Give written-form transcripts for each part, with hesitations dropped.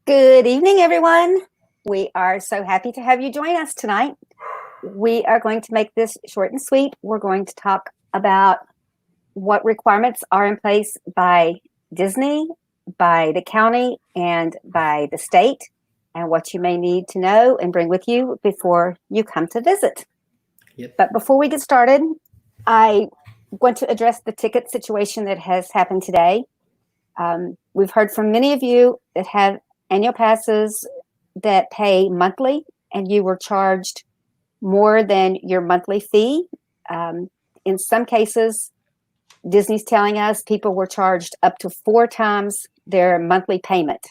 Good evening, everyone. We are so happy to have you join us tonight. We are going to make this short and sweet. We're going to talk about what requirements are in place by Disney, by the county, and by the state, and what you may need to know and bring with you before you come to visit. Yep. But before we get started, I want to address the ticket situation that has happened today. We've heard from many of you that have annual passes that pay monthly, and you were charged more than your monthly fee. In some cases, Disney's telling us people were charged up to 4 times their monthly payment.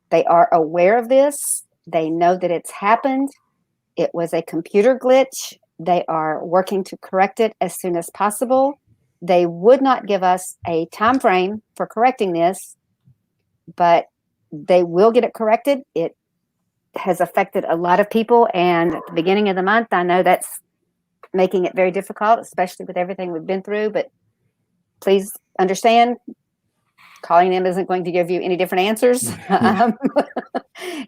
They are aware of this. They know that it's happened. It was a computer glitch. They are working to correct it as soon as possible. They would not give us a time frame for correcting this, but they will get it corrected. It has affected a lot of people, and at the beginning of the month, I know that's making it very difficult, especially with everything we've been through. But please understand, calling them isn't going to give you any different answers.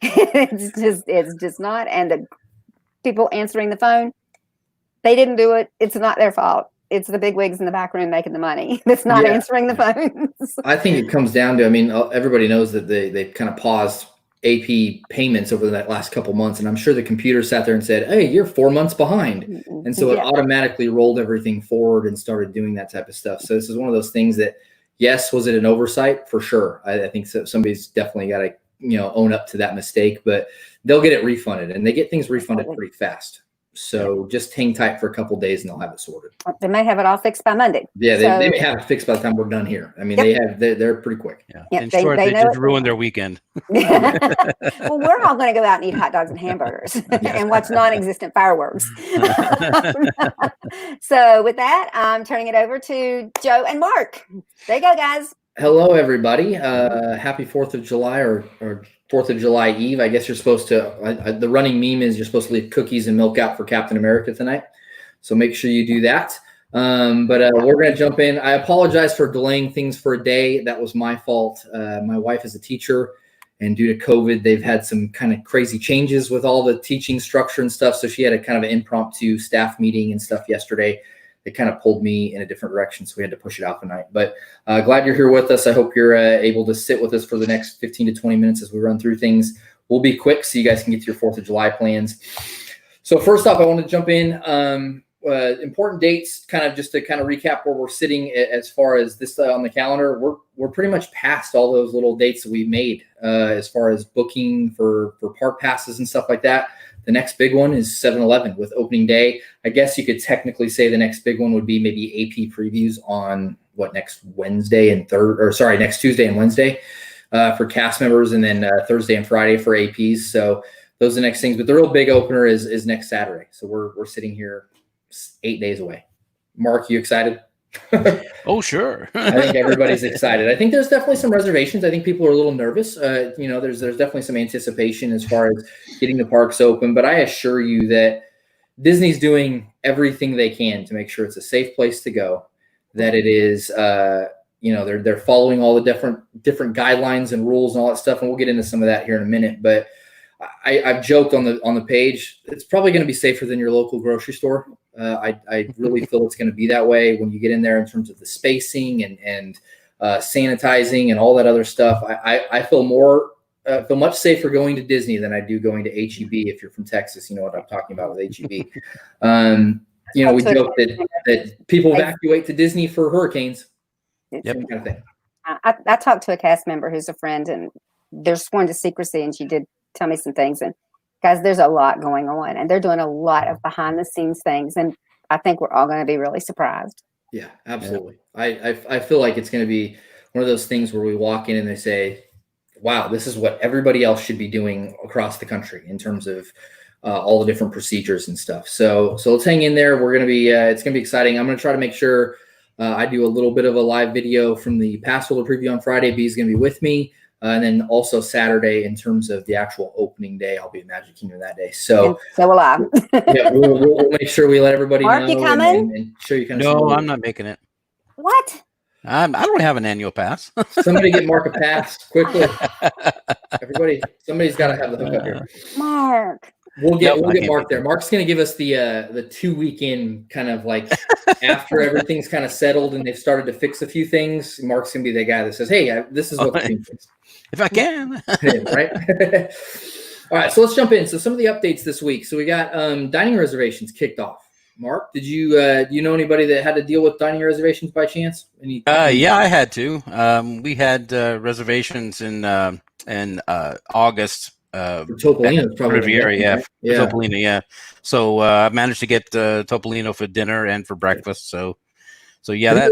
It's just not. And the people answering the phone, they didn't do it. It's not their fault. It's the big wigs in the back room making the money. That's not answering the phones. I think it comes down to, everybody knows that they kind of paused AP payments over that last couple months. And I'm sure the computer sat there and said, hey, you're 4 months behind. And so it automatically rolled everything forward and started doing that type of stuff. So this is one of those things that, yes, was it an oversight? For sure. I think somebody's definitely got to, own up to that mistake, but they'll get it refunded, and they get things refunded pretty fast. So just hang tight for a couple of days and they'll have it sorted. They may have it all fixed by Monday. Yeah, they may have it fixed by the time we're done here. They're pretty quick. Yeah. In short, they just ruined their weekend. Well, we're all going to go out and eat hot dogs and hamburgers and watch non-existent fireworks. So with that, I'm turning it over to Joe and Mark. There you go, guys. Hello, everybody. Happy 4th of July or 4th of July Eve. I guess you're supposed to, the running meme is you're supposed to leave cookies and milk out for Captain America tonight. So make sure you do that. But we're going to jump in. I apologize for delaying things for a day. That was my fault. My wife is a teacher, and due to COVID, they've had some kind of crazy changes with all the teaching structure and stuff. So she had a kind of an impromptu staff meeting and stuff yesterday. It kind of pulled me in a different direction, so we had to push it out tonight. But glad you're here with us. I hope you're able to sit with us for the next 15 to 20 minutes as we run through things. We'll be quick so you guys can get to your 4th of July plans. So first off, I want to jump in. Important dates, kind of just to kind of recap where we're sitting as far as this on the calendar. We're pretty much past all those little dates that we made as far as booking for park passes and stuff like that. The next big one is 7-Eleven with opening day. I guess you could technically say the next big one would be maybe AP previews on next Tuesday and Wednesday for cast members, and then Thursday and Friday for APs. So those are the next things. But the real big opener is next Saturday. So we're sitting here 8 days away. Mark, you excited? Oh, sure. I think everybody's excited. I think there's definitely some reservations. I think people are a little nervous. There's definitely some anticipation as far as getting the parks open. But I assure you that Disney's doing everything they can to make sure it's a safe place to go, that it is, they're following all the different guidelines and rules and all that stuff. And we'll get into some of that here in a minute. But I've joked on the page, it's probably going to be safer than your local grocery store. I really feel it's going to be that way when you get in there in terms of the spacing and sanitizing and all that other stuff. I feel much safer going to Disney than I do going to HEB. If you're from Texas, you know what I'm talking about with HEB. We joke that people evacuate to Disney for hurricanes. Same kind of thing. I talked to a cast member who's a friend, and they're sworn to secrecy, and she did tell me some things. And guys, there's a lot going on, and they're doing a lot of behind the scenes things. And I think we're all going to be really surprised. Yeah, absolutely. Yeah. I feel like it's going to be one of those things where we walk in and they say, wow, this is what everybody else should be doing across the country in terms of all the different procedures and stuff. So let's hang in there. We're going to be, it's going to be exciting. I'm going to try to make sure I do a little bit of a live video from the pass holder preview on Friday. B's going to be with me. And then also Saturday, in terms of the actual opening day, I'll be at Magic Kingdom that day. So will I. Yeah, we'll make sure we let everybody Mark, know. You coming? And show you kind of. No, I'm not making it. What? I don't have an annual pass. Somebody get Mark a pass quickly. Everybody, somebody's got to have the hookup here. Mark. We'll get Nope, I can't Mark be there. Mark's going to give us the 2 weekend kind of like after everything's kind of settled and they've started to fix a few things. Mark's going to be the guy that says, "Hey, this is what the team thinks." If I can. Right? All right, so let's jump in. So some of the updates this week. So we got dining reservations kicked off. Mark, did you you know anybody that had to deal with dining reservations by chance? Yeah, I had to. We had reservations in August. For Topolino's probably Riviera, yeah, right? Yeah. Topolino, yeah. So I managed to get Topolino for dinner and for breakfast. So yeah,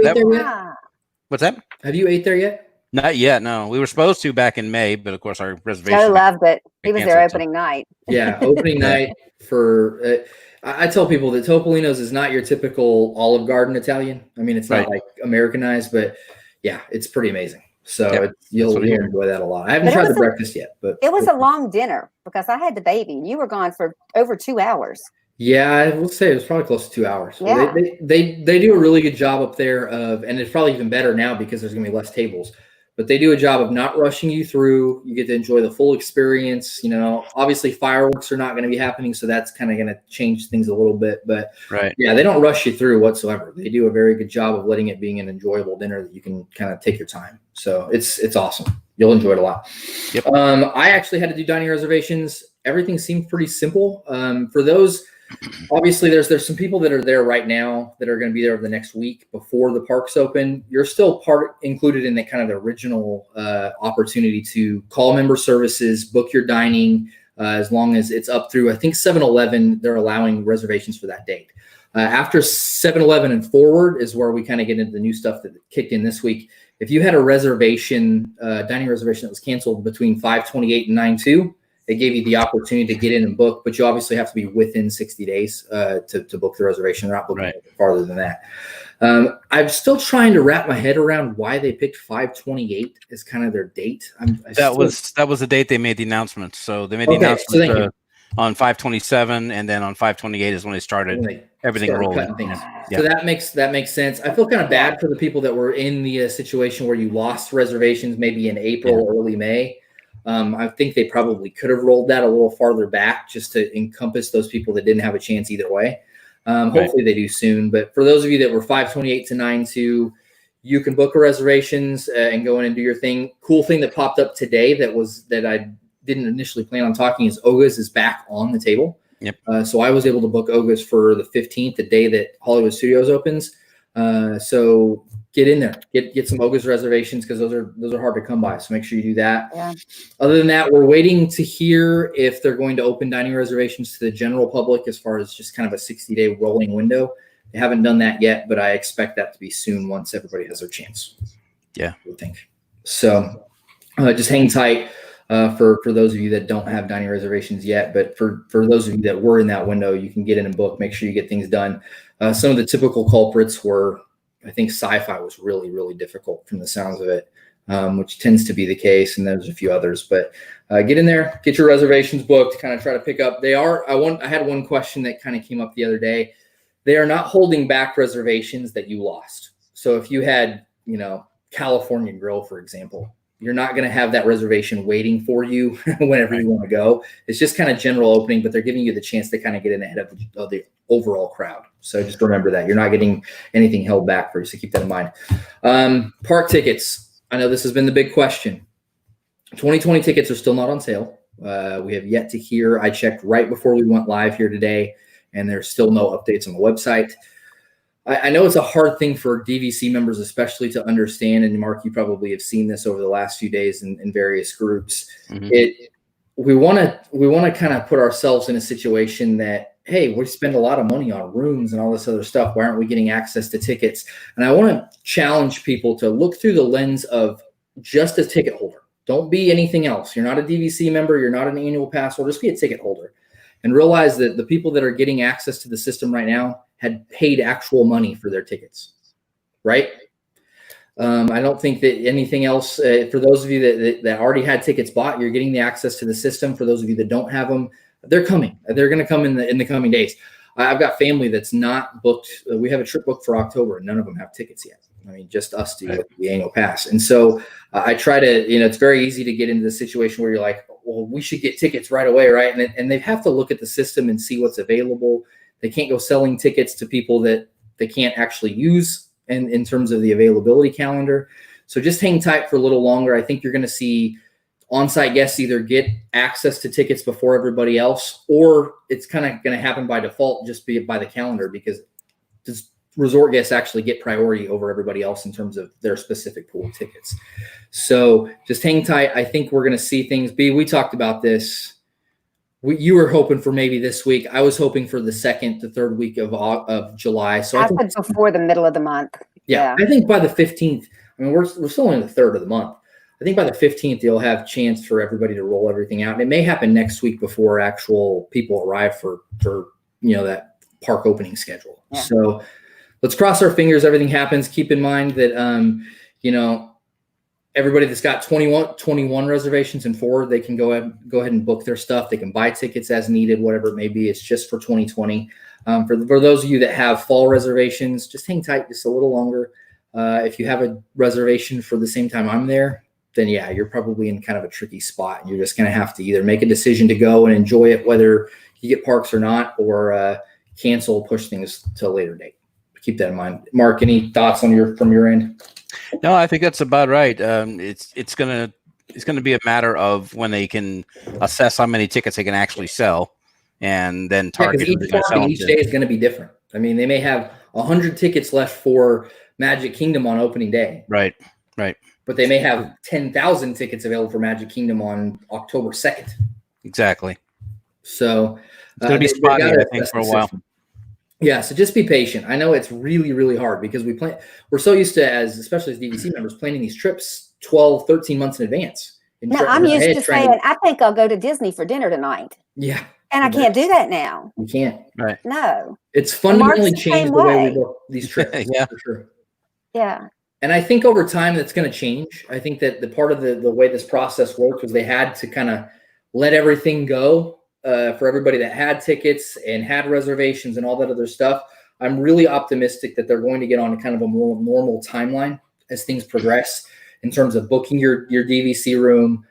what's that? Have you ate there yet? Not yet. No, we were supposed to back in May, but of course our reservation. Joe loved it. He was there opening night. Yeah, opening night for. I tell people that Topolino's is not your typical Olive Garden Italian. I mean, it's not like Americanized, but yeah, it's pretty amazing. So you'll enjoy that a lot. I haven't tried the breakfast yet, but it was a long dinner because I had the baby. You were gone for over 2 hours. Yeah, I would say it was probably close to 2 hours. Yeah. They do a really good job up there and it's probably even better now because there's going to be less tables. But they do a job of not rushing you through. You get to enjoy the full experience. You know, obviously fireworks are not going to be happening, so that's kind of going to change things a little bit. But yeah, they don't rush you through whatsoever. They do a very good job of letting it being an enjoyable dinner that you can kind of take your time. So it's awesome. You'll enjoy it a lot. Yep. I actually had to do dining reservations. Everything seemed pretty simple. For those, obviously, there's some people that are there right now that are going to be there over the next week before the parks open. You're still included in the kind of the original opportunity to call member services, book your dining as long as it's up through, I think 7-Eleven, they're allowing reservations for that date. After 7-Eleven and forward is where we kind of get into the new stuff that kicked in this week. If you had a reservation, dining reservation that was canceled between 5/28 and 9/2, they gave you the opportunity to get in and book, but you obviously have to be within 60 days to book the reservation. They're not booking farther than that. I'm still trying to wrap my head around why they picked 5/28 as kind of their date. That was the date they made the announcement. So they made the announcement on 5/27, and then on 5/28 is when they started everything rolling. Yeah. So that makes sense. I feel kind of bad for the people that were in the situation where you lost reservations maybe in April, early May. I think they probably could have rolled that a little farther back just to encompass those people that didn't have a chance either way. Hopefully they do soon. But for those of you that were 5/28 to 9/2, you can book a reservations and go in and do your thing. Cool thing that popped up today that I didn't initially plan on talking is Oga's is back on the table. Yep. So I was able to book Oga's for the 15th, the day that Hollywood Studios opens. So get in there, get some Oga's reservations because those are hard to come by. So make sure you do that. Yeah. Other than that, we're waiting to hear if they're going to open dining reservations to the general public as far as just kind of a 60-day rolling window. They haven't done that yet, but I expect that to be soon once everybody has their chance. Yeah, I think. So just hang tight for those of you that don't have dining reservations yet. But for those of you that were in that window, you can get in and book. Make sure you get things done. Some of the typical culprits were, I think sci-fi was really, really difficult from the sounds of it, which tends to be the case. And there's a few others, but get in there, get your reservations booked, kind of try to pick up. I had one question that kind of came up the other day. They are not holding back reservations that you lost. So if you had, California Grill, for example, you're not going to have that reservation waiting for you whenever you want to go. It's just kind of general opening, but they're giving you the chance to kind of get in ahead of the overall crowd. So just remember that you're not getting anything held back for you. So keep that in mind. Park tickets. I know this has been the big question. 2020 tickets are still not on sale. We have yet to hear. I checked right before we went live here today, and there's still no updates on the website. I know it's a hard thing for DVC members, especially to understand. And Mark, you probably have seen this over the last few days in various groups. Mm-hmm. We want to kind of put ourselves in a situation that, hey, we spend a lot of money on rooms and all this other stuff. Why aren't we getting access to tickets? And I want to challenge people to look through the lens of just a ticket holder. Don't be anything else. You're not a DVC member. You're not an annual pass holder. Just be a ticket holder. And realize that the people that are getting access to the system right now had paid actual money for their tickets, right? I don't think that anything else, for those of you that already had tickets bought, you're getting the access to the system. For those of you that don't have them, they're coming. They're going to come in the coming days. I've got family that's not booked. We have a trip booked for October, and none of them have tickets yet. I mean, just us do with the annual pass. And so I try to, it's very easy to get into the situation where you're like, well, we should get tickets right away, right? And they have to look at the system and see what's available. They can't go selling tickets to people that they can't actually use in terms of the availability calendar. So just hang tight for a little longer. I think you're going to see on-site guests either get access to tickets before everybody else, or it's kind of going to happen by default, just by the calendar, because resort guests actually get priority over everybody else in terms of their specific pool of tickets. So just hang tight. I think we're going to see things. We talked about this. You were hoping for maybe this week. I was hoping for the second to third week of July. So I think before the middle of the month. Yeah. I think by the 15th, I mean, we're still in the third of the month. I think by the 15th, you'll have chance for everybody to roll everything out. And it may happen next week before actual people arrive for that park opening schedule. Yeah. So let's cross our fingers. Everything happens. Keep in mind that, everybody that's got 21 reservations and forward, they can go ahead and book their stuff. They can buy tickets as needed, whatever it may be. It's just for 2020. For those of you that have fall reservations, just hang tight just a little longer. If you have a reservation for the same time I'm there, then yeah, you're probably in kind of a tricky spot. You're just going to have to either make a decision to go and enjoy it, whether you get parks or not, or cancel, push things to a later date. Keep that in mind. Mark, any thoughts from your end? No, I think that's about right. It's gonna be a matter of when they can assess how many tickets they can actually sell, and then target. Each day is going to be different. I mean, they may have 100 tickets left for Magic Kingdom on opening day. Right. But they may have 10,000 tickets available for Magic Kingdom on October 2nd. Exactly. So it's going to be spotty, I think, for a while. Yeah, so just be patient. I know it's really, really hard because we're so used to, especially as DVC members, planning these trips 12, 13 months in advance. Now, I'm used to saying, I think I'll go to Disney for dinner tonight. Yeah. And I can't do that now. You can't. Right. No. It's fundamentally changed the way we book these trips. Yeah. For sure. Yeah. And I think over time that's going to change. I think that the part of the way this process worked was they had to kind of let everything go for everybody that had tickets and had reservations and all that other stuff. I'm really optimistic that they're going to get on kind of a more normal timeline as things progress in terms of booking your DVC room,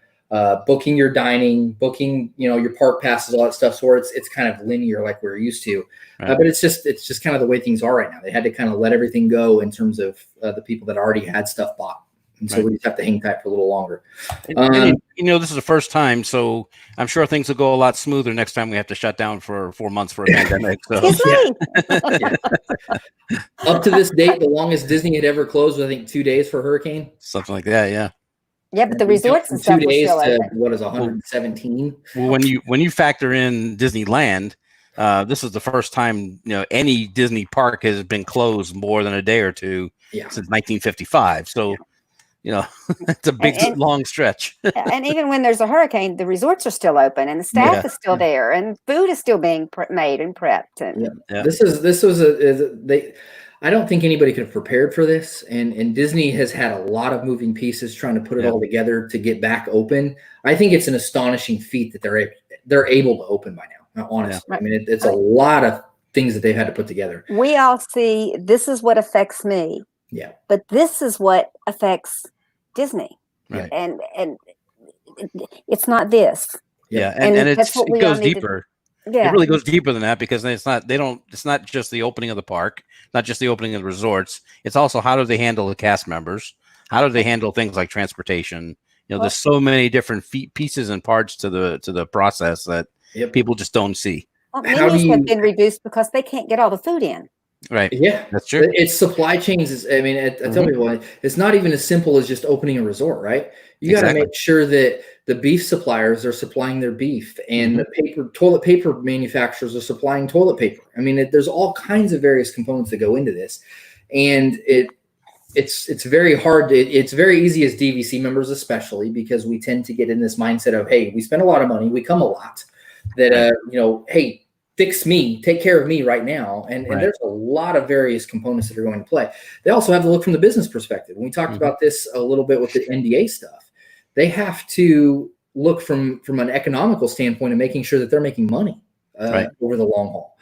booking your dining, booking, your park passes, all that stuff. So it's kind of linear like we're used to. Right. But it's just kind of the way things are right now. They had to kind of let everything go in terms of the people that already had stuff bought. And so we just have to hang tight for a little longer. This is the first time, so I'm sure things will go a lot smoother next time we have to shut down for 4 months for a pandemic. So. Yeah. Up to this date, the longest Disney had ever closed was, I think, 2 days for hurricane. Something like that, yeah. Yeah, but the resorts and stuff 2 days still to open. what is 117? Well, when you factor in Disneyland, this is the first time any Disney park has been closed more than a day or two since 1955. So. It's a big, long stretch. And even when there's a hurricane, the resorts are still open and the staff is still there and food is still being made and prepped. And This was I don't think anybody could have prepared for this. And Disney has had a lot of moving pieces trying to put it all together to get back open. I think it's an astonishing feat that they're able to open by now. Honestly, I mean, it's a lot of things that they've had to put together. We all see this is what affects me. Yeah. But this is what affects Disney. Right. And it's not this. Yeah. And it goes deeper. Yeah. It really goes deeper than that because it's not just the opening of the park, not just the opening of the resorts. It's also how do they handle the cast members? How do they handle things like transportation? There's so many different pieces and parts to the process that people just don't see. Well, menus have been reduced because they can't get all the food in. Right. Yeah, that's true. It's supply chains. I tell people it's not even as simple as just opening a resort, right? You got to make sure that the beef suppliers are supplying their beef and the toilet paper manufacturers are supplying toilet paper. I mean, there's all kinds of various components that go into this. And it's very hard. It's very easy as DVC members, especially because we tend to get in this mindset of, hey, we spend a lot of money, we come a lot that, hey, fix me, take care of me right now. And there's a lot of various components that are going to play. They also have to look from the business perspective. And we talked about this a little bit with the NDA stuff. They have to look from an economical standpoint and making sure that they're making money over the long haul.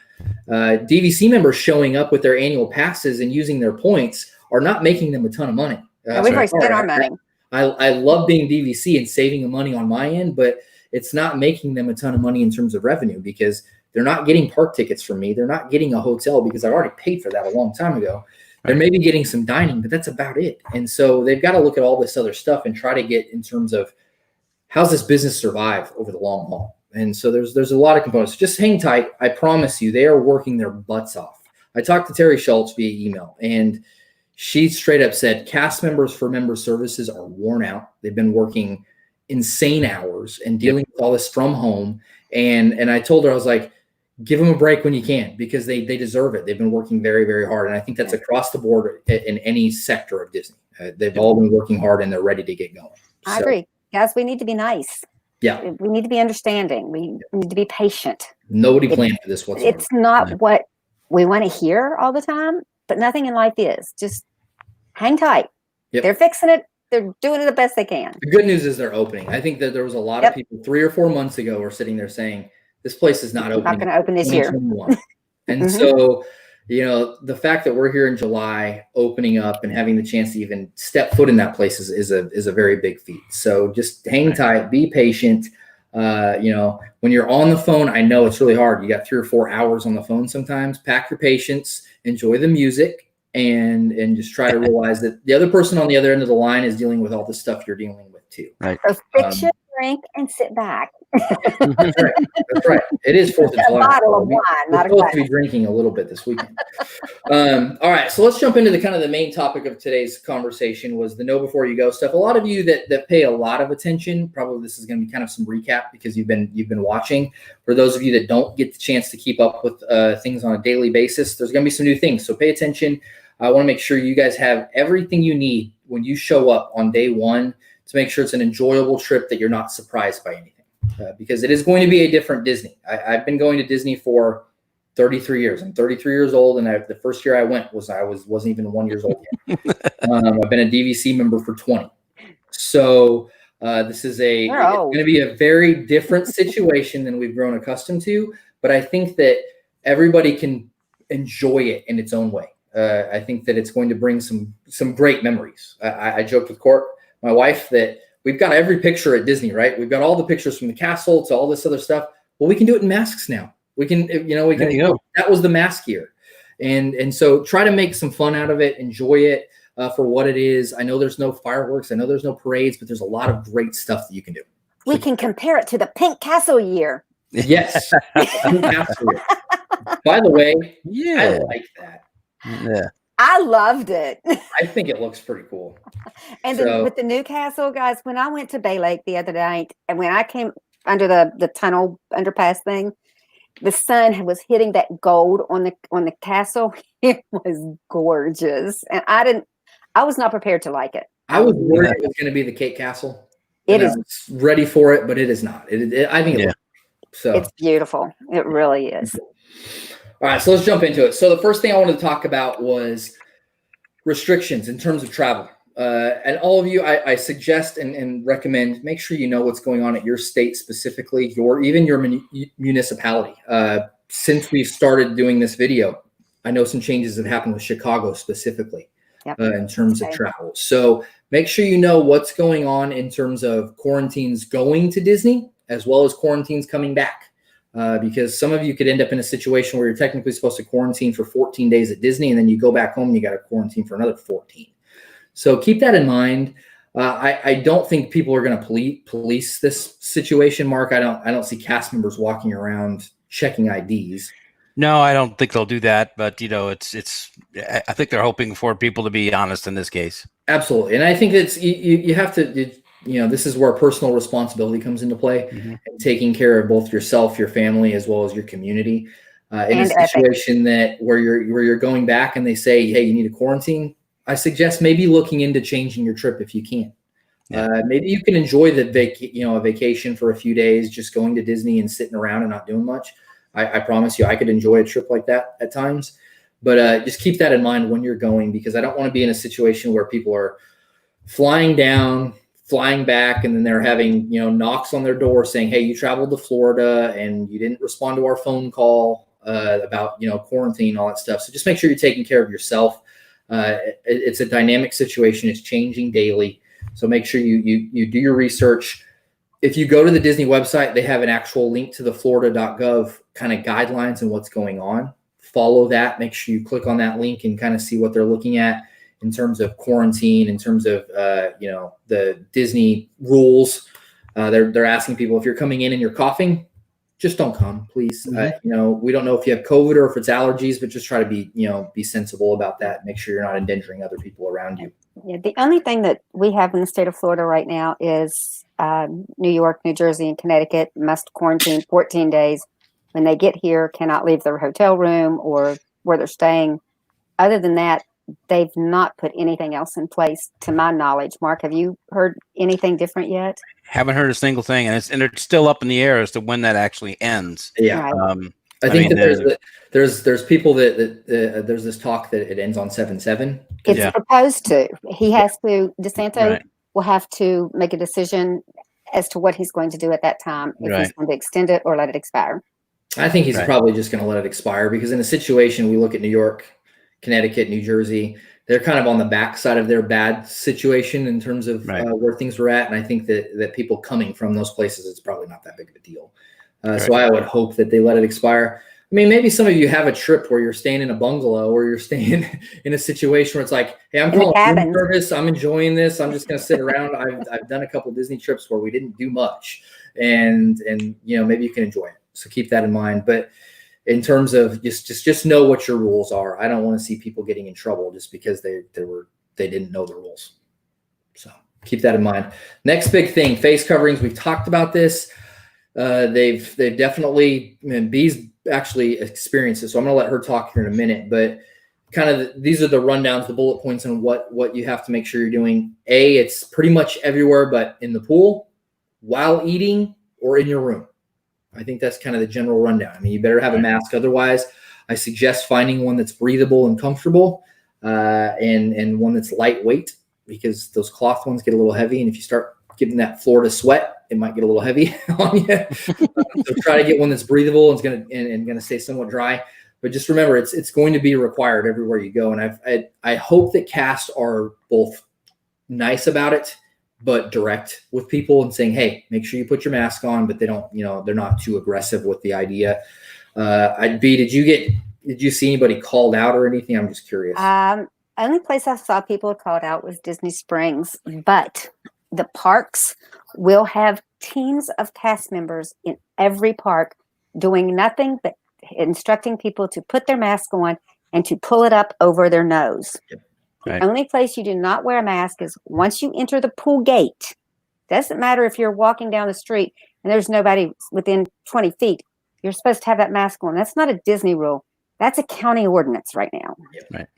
DVC members showing up with their annual passes and using their points are not making them a ton of money. And we've already spent our money. I love being DVC and saving the money on my end, but it's not making them a ton of money in terms of revenue because they're not getting park tickets from me. They're not getting a hotel because I've already paid for that a long time ago. They're maybe getting some dining, but that's about it. And so they've got to look at all this other stuff and try to get in terms of how's this business survive over the long haul. And so there's a lot of components. Just hang tight. I promise you, they are working their butts off. I talked to Terry Schultz via email, and she straight up said cast members for member services are worn out. They've been working insane hours and dealing with all this from home. And I told her, I was like, give them a break when you can because they deserve it. They've been working very, very hard. And I think that's across the board in any sector of Disney. They've all been working hard and they're ready to get going. I agree. Guys, we need to be nice. Yeah. We need to be understanding. We need to be patient. Nobody planned for this whatsoever. It's not what we want to hear all the time, but nothing in life is. Just hang tight. Yep. They're fixing it. They're doing it the best they can. The good news is they're opening. I think that there was a lot of people 3 or 4 months ago were sitting there saying, this place is not opening. Not going to open this year. And so, you know, the fact that we're here in July opening up and having the chance to even step foot in that place is a very big feat. So just hang tight, be patient. You know, when you're on the phone, I know it's really hard. You got 3 or 4 hours on the phone sometimes. Pack your patience, enjoy the music, and just try to realize that the other person on the other end of the line is dealing with all the stuff you're dealing with too. Right. So fix your drink and sit back. That's right. That's right. It is 4th of July. A bottle of wine, We're not a supposed glass. to be drinking a little bit this weekend. All right, so let's jump into the kind of the main topic of today's conversation was the know before you go stuff. A lot of you that pay a lot of attention, probably this is going to be kind of some recap because you've been watching. For those of you that don't get the chance to keep up with things on a daily basis, there's going to be some new things. So pay attention. I want to make sure you guys have everything you need when you show up on day one to make sure it's an enjoyable trip, that you're not surprised by anything. Because it is going to be a different Disney. I've been going to Disney for 33 years. I'm 33 years old, and the first year I went wasn't even 1 year old yet. I've been a DVC member for 20. So this is it's going to be a very different situation than we've grown accustomed to. But I think that everybody can enjoy it in its own way. I think that it's going to bring some great memories. I joked with Court, my wife, that we've got every picture at Disney, right? We've got all the pictures from the castle to all this other stuff. Well, we can do it in masks now. We can. That was the mask year. And so try to make some fun out of it. Enjoy it for what it is. I know there's no fireworks. I know there's no parades, but there's a lot of great stuff that you can do. We can compare it to the Pink Castle year. Yes. Pink Castle year. By the way, I like that. Yeah. I loved it. I think it looks pretty cool. And then with the new castle, guys, when I went to Bay Lake the other night, and when I came under the tunnel underpass thing, the sun was hitting that gold on the castle. It was gorgeous, and I was not prepared to like it. I was worried it was going to be the Kate Castle. It is. I was ready for it, but it is not. I think it's beautiful. It really is. All right, so let's jump into it. So the first thing I wanted to talk about was restrictions in terms of travel. And all of you, I suggest and recommend, make sure you know what's going on at your state specifically, even your municipality. Since we've started doing this video, I know some changes have happened with Chicago specifically in terms of travel. So make sure you know what's going on in terms of quarantines going to Disney as well as quarantines coming back. Because some of you could end up in a situation where you're technically supposed to quarantine for 14 days at Disney, and then you go back home and you got to quarantine for another 14. So keep that in mind. I don't think people are going to police this situation, Mark. I don't see cast members walking around checking IDs. No, I don't think they'll do that. But I think they're hoping for people to be honest in this case. Absolutely, and I think it's you have to. This is where personal responsibility comes into play, and taking care of both yourself, your family, as well as your community. In a situation where you're going back and they say, hey, you need a quarantine, I suggest maybe looking into changing your trip if you can. Maybe you can enjoy a vacation for a few days, just going to Disney and sitting around and not doing much. I promise you, I could enjoy a trip like that at times. But just keep that in mind when you're going, because I don't want to be in a situation where people are flying down, flying back, and then they're having, knocks on their door saying, hey, you traveled to Florida and you didn't respond to our phone call about, quarantine, all that stuff. So just make sure you're taking care of yourself. It's a dynamic situation. It's changing daily. So make sure you do your research. If you go to the Disney website, they have an actual link to the florida.gov kind of guidelines and what's going on. Follow that. Make sure you click on that link and kind of see what they're looking at in terms of quarantine, in terms of, the Disney rules. They're asking people, if you're coming in and you're coughing, just don't come, please. Mm-hmm. We don't know if you have COVID or if it's allergies, but just try to be sensible about that. Make sure you're not endangering other people around you. Yeah, the only thing that we have in the state of Florida right now is New York, New Jersey, and Connecticut must quarantine 14 days. When they get here, cannot leave their hotel room or where they're staying. Other than that, they've not put anything else in place, to my knowledge. Mark, have you heard anything different yet? Haven't heard a single thing, and it's still up in the air as to when that actually ends. Yeah. Right. I think that there's people that there's this talk that it ends on 7/7. It's proposed to. He has to. DeSanto will have to make a decision as to what he's going to do at that time, if he's going to extend it or let it expire. I think he's probably just going to let it expire, because in a situation, we look at New York, Connecticut, New Jersey, they're kind of on the backside of their bad situation in terms of where things were at. And I think that people coming from those places, it's probably not that big of a deal. So I would hope that they let it expire. I mean, maybe some of you have a trip where you're staying in a bungalow, or you're staying in a situation where it's like, hey, I'm calling room service. I'm enjoying this. I'm just going to sit around. I've done a couple of Disney trips where we didn't do much, and maybe you can enjoy it. So keep that in mind. But in terms of just know what your rules are. I don't want to see people getting in trouble just because they didn't know the rules. So keep that in mind. Next big thing, face coverings. We've talked about this. They've definitely, Bee's actually experienced it. So I'm going to let her talk here in a minute, but kind of these are the rundowns, the bullet points on what you have to make sure you're doing. It's pretty much everywhere, but in the pool, while eating, or in your room. I think that's kind of the general rundown. I mean, you better have a mask. Otherwise, I suggest finding one that's breathable and comfortable, and one that's lightweight, because those cloth ones get a little heavy. And if you start getting that Florida sweat, it might get a little heavy on you. So try to get one that's breathable and going to stay somewhat dry. But just remember, it's going to be required everywhere you go. And I hope that cast are both nice about it, but direct with people and saying, hey, make sure you put your mask on, but they don't, they're not too aggressive with the idea. Did you see anybody called out or anything? I'm just curious. Only place I saw people called out was Disney Springs, but the parks will have teams of cast members in every park doing nothing but instructing people to put their mask on and to pull it up over their nose. Yep. The only place you do not wear a mask is once you enter the pool gate. Doesn't matter if you're walking down the street and there's nobody within 20 feet. You're supposed to have that mask on. That's not a Disney rule. That's a county ordinance right now. Yep.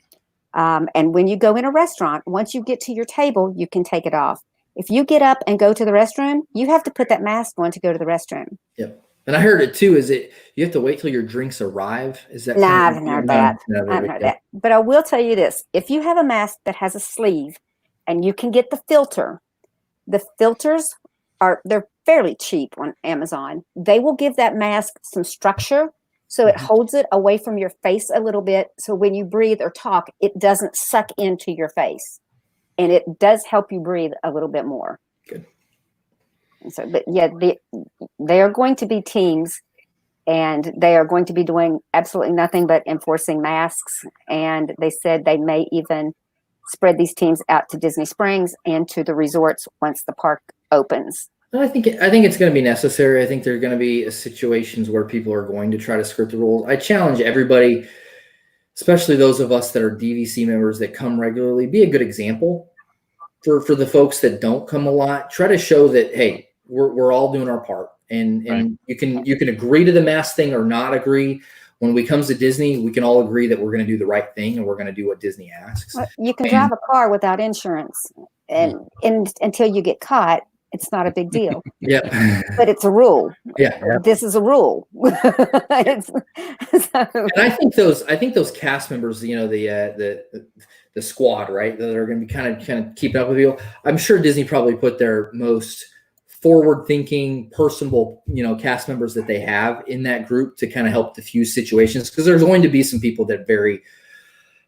And when you go in a restaurant, once you get to your table, you can take it off. If you get up and go to the restroom, you have to put that mask on to go to the restroom. Yep. And I heard it too. Is it you have to wait till your drinks arrive? Is that? No, I haven't heard that. I haven't heard that. But I will tell you this: if you have a mask that has a sleeve, and you can get the filters they're fairly cheap on Amazon. They will give that mask some structure, so it holds it away from your face a little bit. So when you breathe or talk, it doesn't suck into your face, and it does help you breathe a little bit more. Good. So, but yeah, they are going to be teams, and they are going to be doing absolutely nothing but enforcing masks. And they said they may even spread these teams out to Disney Springs and to the resorts once the park opens. I think it's going to be necessary. I think there are going to be situations where people are going to try to skirt the rules. I challenge everybody, especially those of us that are DVC members that come regularly, be a good example for the folks that don't come a lot. Try to show that, hey, we're all doing our part, and you can agree to the mask thing or not agree. When it comes to Disney, we can all agree that we're going to do the right thing and we're going to do what Disney asks. Well, you can drive a car without insurance, and until you get caught, it's not a big deal. Yeah, but it's a rule. Yeah, this is a rule. And I think those cast members, the squad, right, that are going to be kind of keeping up with you. I'm sure Disney probably put their most forward-thinking, personable, cast members that they have in that group to kind of help diffuse situations, because there's going to be some people that very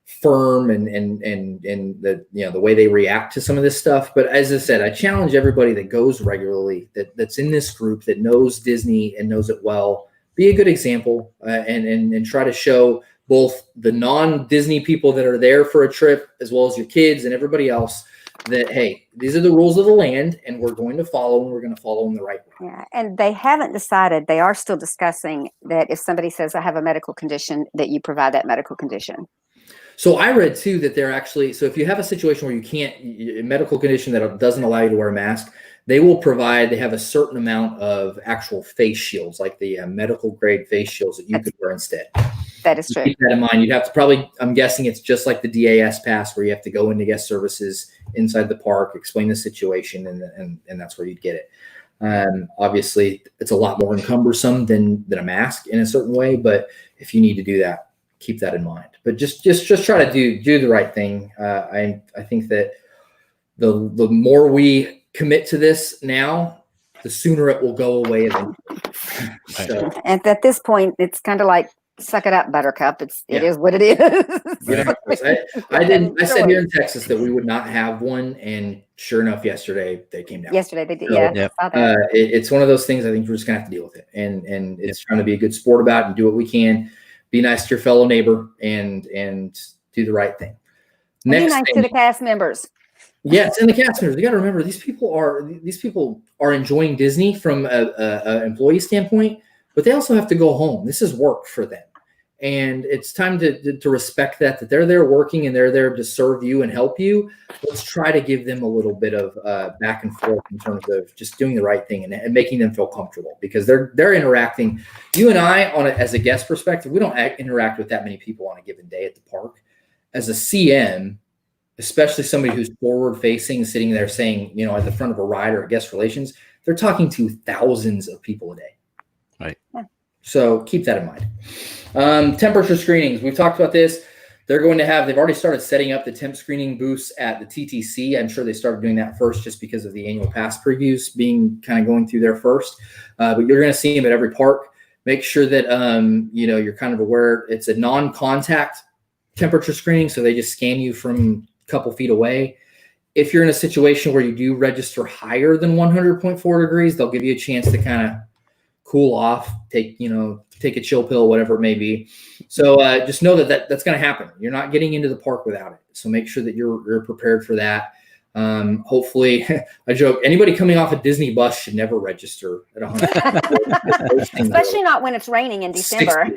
firm and the, you know, the way they react to some of this stuff. But as I said, I challenge everybody that goes regularly, that's in this group, that knows Disney and knows it well, be a good example, and try to show both the non-Disney people that are there for a trip, as well as your kids and everybody else, that, hey, these are the rules of the land and we're going to follow, and we're going to follow them the right way. Yeah, and they haven't decided. They are still discussing that if somebody says, I have a medical condition, that you provide that medical condition. So I read too that they're actually, so if you have a situation where you can't, a medical condition that doesn't allow you to wear a mask, they will provide, they have a certain amount of actual face shields, like the medical grade face shields that you could wear instead. That is true. Keep that in mind. You'd have to probably, I'm guessing it's just like the DAS pass, where you have to go into guest services inside the park, explain the situation, and that's where you'd get it. Obviously, it's a lot more cumbersome than a mask in a certain way, but if you need to do that, keep that in mind. But just try to do the right thing. I think that the more we commit to this now, the sooner it will go away eventually. So, And at this point, it's kind of like, suck it up, Buttercup. It is what it is. I said here in Texas that we would not have one, and sure enough, yesterday they came down. Yesterday they did. So, yeah. I saw that. It's one of those things. I think we're just gonna have to deal with it, and it's trying to be a good sport about it and do what we can. Be nice to your fellow neighbor and do the right thing. Be nice to the cast members. Yes, and the cast members. You got to remember, these people are enjoying Disney from a employee standpoint, but they also have to go home. This is work for them, and it's time to respect that they're there working and they're there to serve you and help you. Let's try to give them a little bit of back and forth in terms of just doing the right thing and making them feel comfortable, because they're interacting. You and I, as a guest perspective, we don't interact with that many people on a given day at the park. As a CM, especially somebody who's forward facing, sitting there saying, you know, at the front of a ride or a guest relations, they're talking to thousands of people a day. Right. Yeah. So keep that in mind. Temperature screenings. We've talked about this. They've already started setting up the temp screening booths at the TTC. I'm sure they started doing that first just because of the annual pass previews going through there first. But you're going to see them at every park. Make sure that, you're kind of aware it's a non-contact temperature screening. So they just scan you from a couple feet away. If you're in a situation where you do register higher than 100.4 degrees, they'll give you a chance to kind of cool off, take a chill pill, whatever it may be. So just know that's going to happen. You're not getting into the park without it. So make sure that you're prepared for that. Hopefully, I joke, anybody coming off a Disney bus should never register at 100. Especially not when it's raining in December.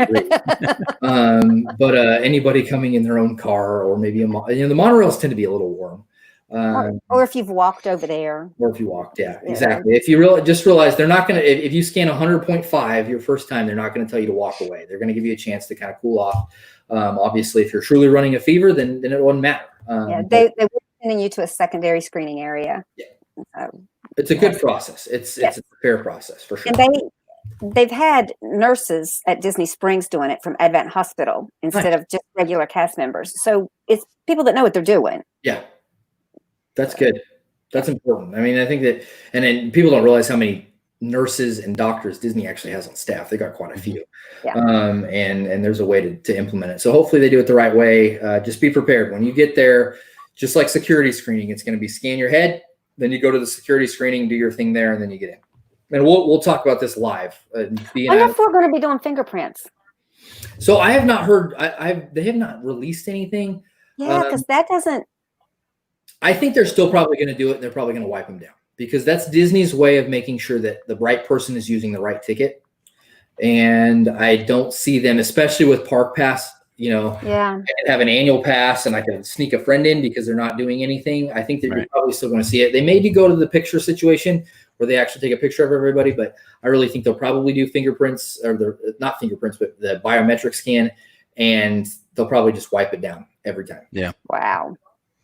But anybody coming in their own car, or maybe the monorails tend to be a little warm. Or if you've walked over there. Or if you walked, yeah, exactly. If you just realize they're not going to, if you scan 100.5 your first time, they're not going to tell you to walk away. They're going to give you a chance to kind of cool off. Obviously, if you're truly running a fever, then it wouldn't matter. They will sending you to a secondary screening area. Yeah. It's a good process. It's a fair process for sure. And they've had nurses at Disney Springs doing it from Advent Hospital instead of just regular cast members. So it's people that know what they're doing. Yeah. That's good. That's important. I mean, I think that, and then people don't realize how many nurses and doctors Disney actually has on staff. They got quite a few. Yeah. And there's a way to implement it. So hopefully they do it the right way. Just be prepared when you get there. Just like security screening, it's going to be scan your head, then you go to the security screening, do your thing there, and then you get in. And we'll talk about this live. I wonder if we're going to be doing fingerprints. So I have not heard. They have not released anything. Yeah, because that doesn't. I think they're still probably going to do it. And they're probably going to wipe them down, because that's Disney's way of making sure that the right person is using the right ticket. And I don't see them, especially with Park Pass. I can have an annual pass and I can sneak a friend in because they're not doing anything. I think that you're probably still going to see it. They may go to the picture situation where they actually take a picture of everybody, but I really think they'll probably do fingerprints, or not fingerprints, but the biometric scan, and they'll probably just wipe it down every time. Yeah. Wow.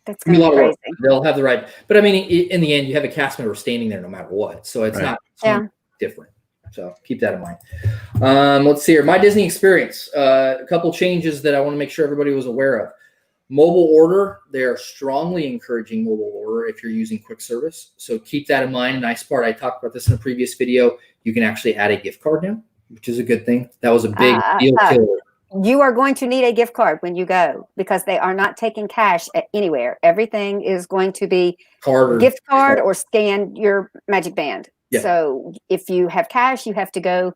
That's going to be crazy. They'll have the right, but I mean, in the end, you have a cast member standing there no matter what. So it's not different. So keep that in mind. Let's see here. My Disney experience. A couple changes that I want to make sure everybody was aware of. Mobile order. They are strongly encouraging mobile order if you're using quick service. So keep that in mind. Nice part. I talked about this in a previous video. You can actually add a gift card now, which is a good thing. That was a big deal killer. You are going to need a gift card when you go because they are not taking cash anywhere. Everything is going to be gift card or scan your Magic Band. Yeah. So if you have cash, you have to go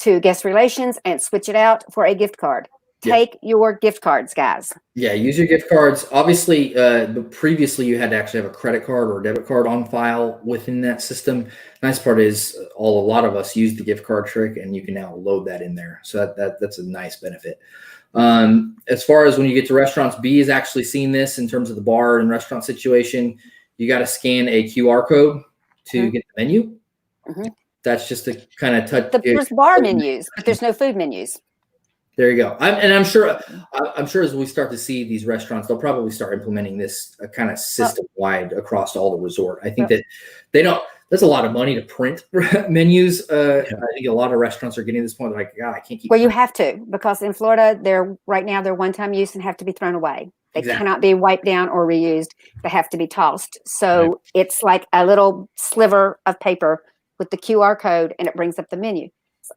to guest relations and switch it out for a gift card. Take your gift cards, guys. Yeah, use your gift cards. Obviously, but previously you had to actually have a credit card or a debit card on file within that system. Nice part is a lot of us use the gift card trick, and you can now load that in there. So that's a nice benefit. As far as when you get to restaurants, B has actually seen this in terms of the bar and restaurant situation. You got to scan a QR code to get the menu. That's just a kind of touch. There's bar menus, but there's no food menus. There you go. I'm sure as we start to see these restaurants, they'll probably start implementing this kind of system wide across all the resort. I think that there's a lot of money to print menus. I think a lot of restaurants are getting to this point. Like, God, I can't keep. Well, you have to, because in Florida, they're one-time use and have to be thrown away. They cannot be wiped down or reused. They have to be tossed. So it's like a little sliver of paper with the QR code, and it brings up the menu.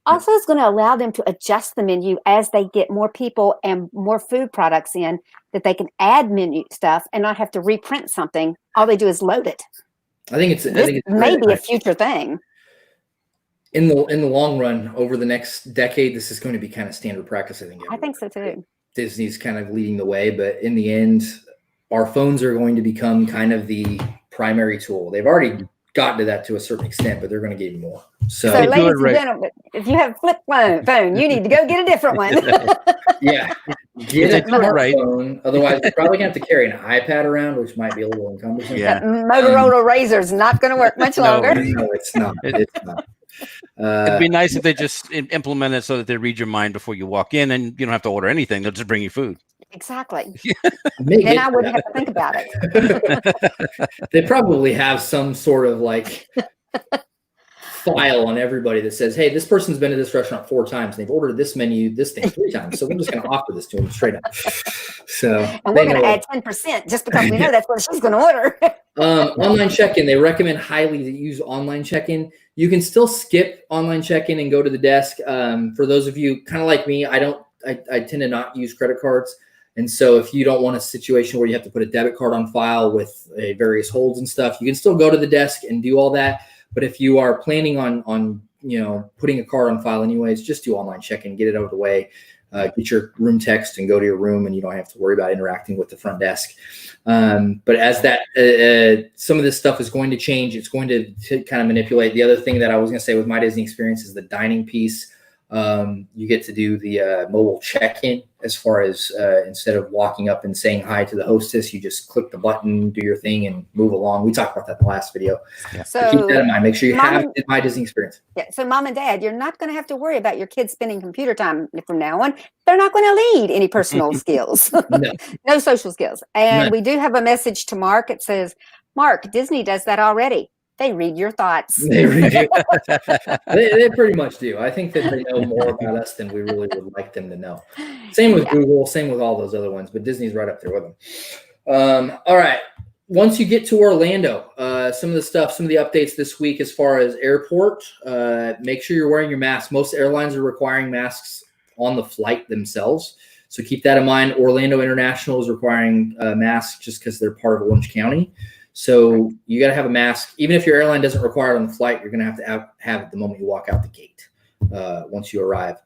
Also, it's going to allow them to adjust the menu as they get more people and more food products in, that they can add menu stuff and not have to reprint something. All they do is load it. I think it's maybe a future thing. In the long run, over the next decade, this is going to be kind of standard practice. I think so too. Disney's kind of leading the way, but in the end, our phones are going to become kind of the primary tool. They've already gotten to that to a certain extent, but they're going to get more. So ladies and gentlemen, if you have a flip phone, you need to go get a different one. Get a smartphone. Otherwise, you're probably going to have to carry an iPad around, which might be a little encumbersome. Yeah. Motorola Razor is not going to work much longer. No, it's not. It's not. It'd be nice if they just implement it so that they read your mind before you walk in, and you don't have to order anything. They'll just bring you food. Exactly. Then I wouldn't have to think about it. They probably have some sort of like file on everybody that says, hey, this person's been to this restaurant 4 times and they've ordered this menu, this thing 3 times. So we're just going to offer this to them straight up. So and we're going to add 10% just because we know that's what she's going to order. Online check-in. They recommend highly to use online check-in. You can still skip online check-in and go to the desk. For those of you kind of like me, I tend to not use credit cards. And so if you don't want a situation where you have to put a debit card on file with various holds and stuff, you can still go to the desk and do all that. But if you are planning on putting a card on file anyways, just do online check-in, get it out of the way, get your room text and go to your room, and you don't have to worry about interacting with the front desk. But as that, some of this stuff is going to change. It's going to kind of manipulate. The other thing that I was going to say with my Disney experience is the dining piece. You get to do the mobile check-in, as far as instead of walking up and saying hi to the hostess, you just click the button, do your thing, and move along. We talked about that in the last video. Yeah. So keep that in mind. Make sure you have my Disney experience. Yeah. So mom and dad, you're not going to have to worry about your kids spending computer time from now on. They're not going to need any personal skills. No social skills. And we do have a message to Mark. It says, Mark, Disney does that already. They read your thoughts. They read you. They pretty much do. I think that they know more about us than we really would like them to know. Same with Google, same with all those other ones, but Disney's right up there with them. All right. Once you get to Orlando, some of the updates this week as far as airport, make sure you're wearing your mask. Most airlines are requiring masks on the flight themselves. So keep that in mind. Orlando International is requiring masks just because they're part of Orange County. So you got to have a mask. Even if your airline doesn't require it on the flight, you're going to have it the moment you walk out the gate once you arrive.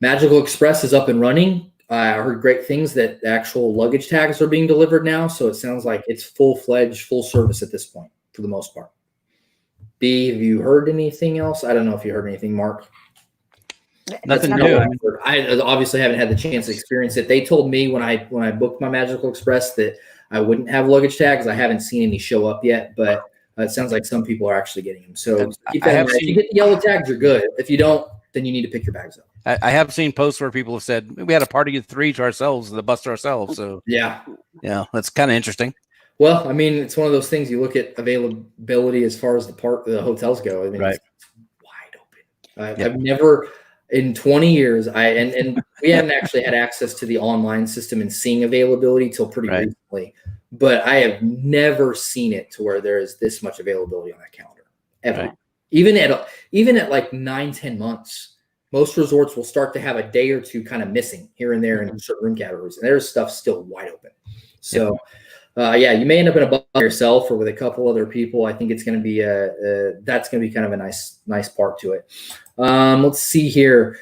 Magical Express is up and running. I heard great things that the actual luggage tags are being delivered now. So it sounds like it's full-fledged, full service at this point for the most part. B, have you heard anything else? I don't know if you heard anything, Mark. Nothing new. I obviously haven't had the chance to experience it. They told me when I booked my Magical Express that I wouldn't have luggage tags. I haven't seen any show up yet, but it sounds like some people are actually getting them. So keep that in mind. If you get the yellow tags, you're good. If you don't, then you need to pick your bags up. I have seen posts where people have said we had a party of 3 to ourselves, the bus to ourselves. So yeah, that's kind of interesting. Well, I mean, it's one of those things. You look at availability as far as the hotels go. I mean, it's wide open. I've never. In 20 years, and we haven't actually had access to the online system and seeing availability till pretty recently, but I have never seen it to where there is this much availability on that calendar ever. Right. Even at like 9-10 months, most resorts will start to have a day or two kind of missing here and there in certain room categories, and there's stuff still wide open. So, yeah, you may end up in a bubble yourself or with a couple other people. I think it's going to be that's going to be kind of a nice part to it. Let's see here.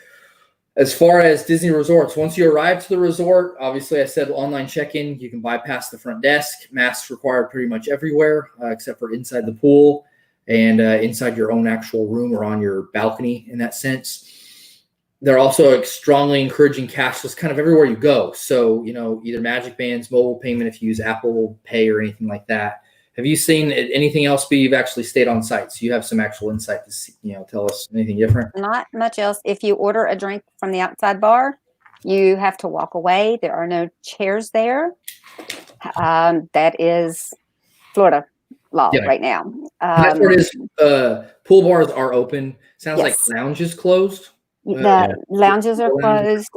As far as Disney resorts, once you arrive to the resort, obviously I said online check-in, you can bypass the front desk. Masks required pretty much everywhere except for inside the pool and inside your own actual room or on your balcony in that sense. They're also strongly encouraging cashless kind of everywhere you go. So, either Magic Bands, mobile payment if you use Apple Pay or anything like that. Have you seen anything else, but you've actually stayed on site? So you have some actual insight to see, tell us anything different? Not much else. If you order a drink from the outside bar, you have to walk away. There are no chairs there. That is Florida law right now. Pool bars are open. Sounds like lounges closed. The lounges are closed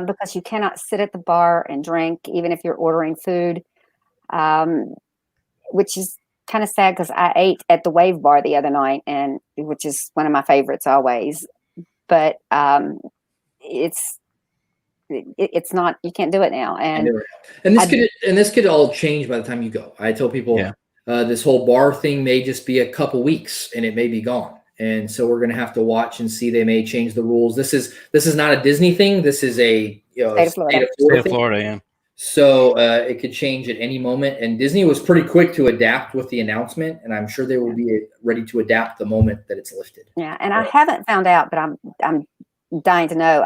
because you cannot sit at the bar and drink, even if you're ordering food. Which is kind of sad because I ate at the Wave Bar the other night, and which is one of my favorites always. But it's not, you can't do it now. And this could all change by the time you go. I tell people this whole bar thing may just be a couple weeks and it may be gone. And so we're going to have to watch and see. They may change the rules. This is not a Disney thing. This is a state of Florida, yeah. So it could change at any moment. And Disney was pretty quick to adapt with the announcement, and I'm sure they will be ready to adapt the moment that it's lifted. Yeah, and I haven't found out, but I'm dying to know.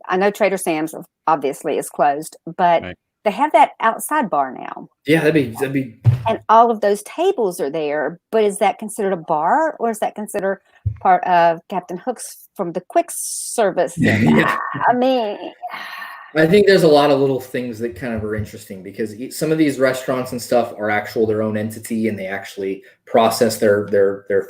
I know Trader Sam's obviously is closed, but they have that outside bar now. Yeah, that'd be. And all of those tables are there, but is that considered a bar, or is that considered part of Captain Hook's from the quick service? I mean, I think there's a lot of little things that kind of are interesting because some of these restaurants and stuff are their own entity, and they actually process their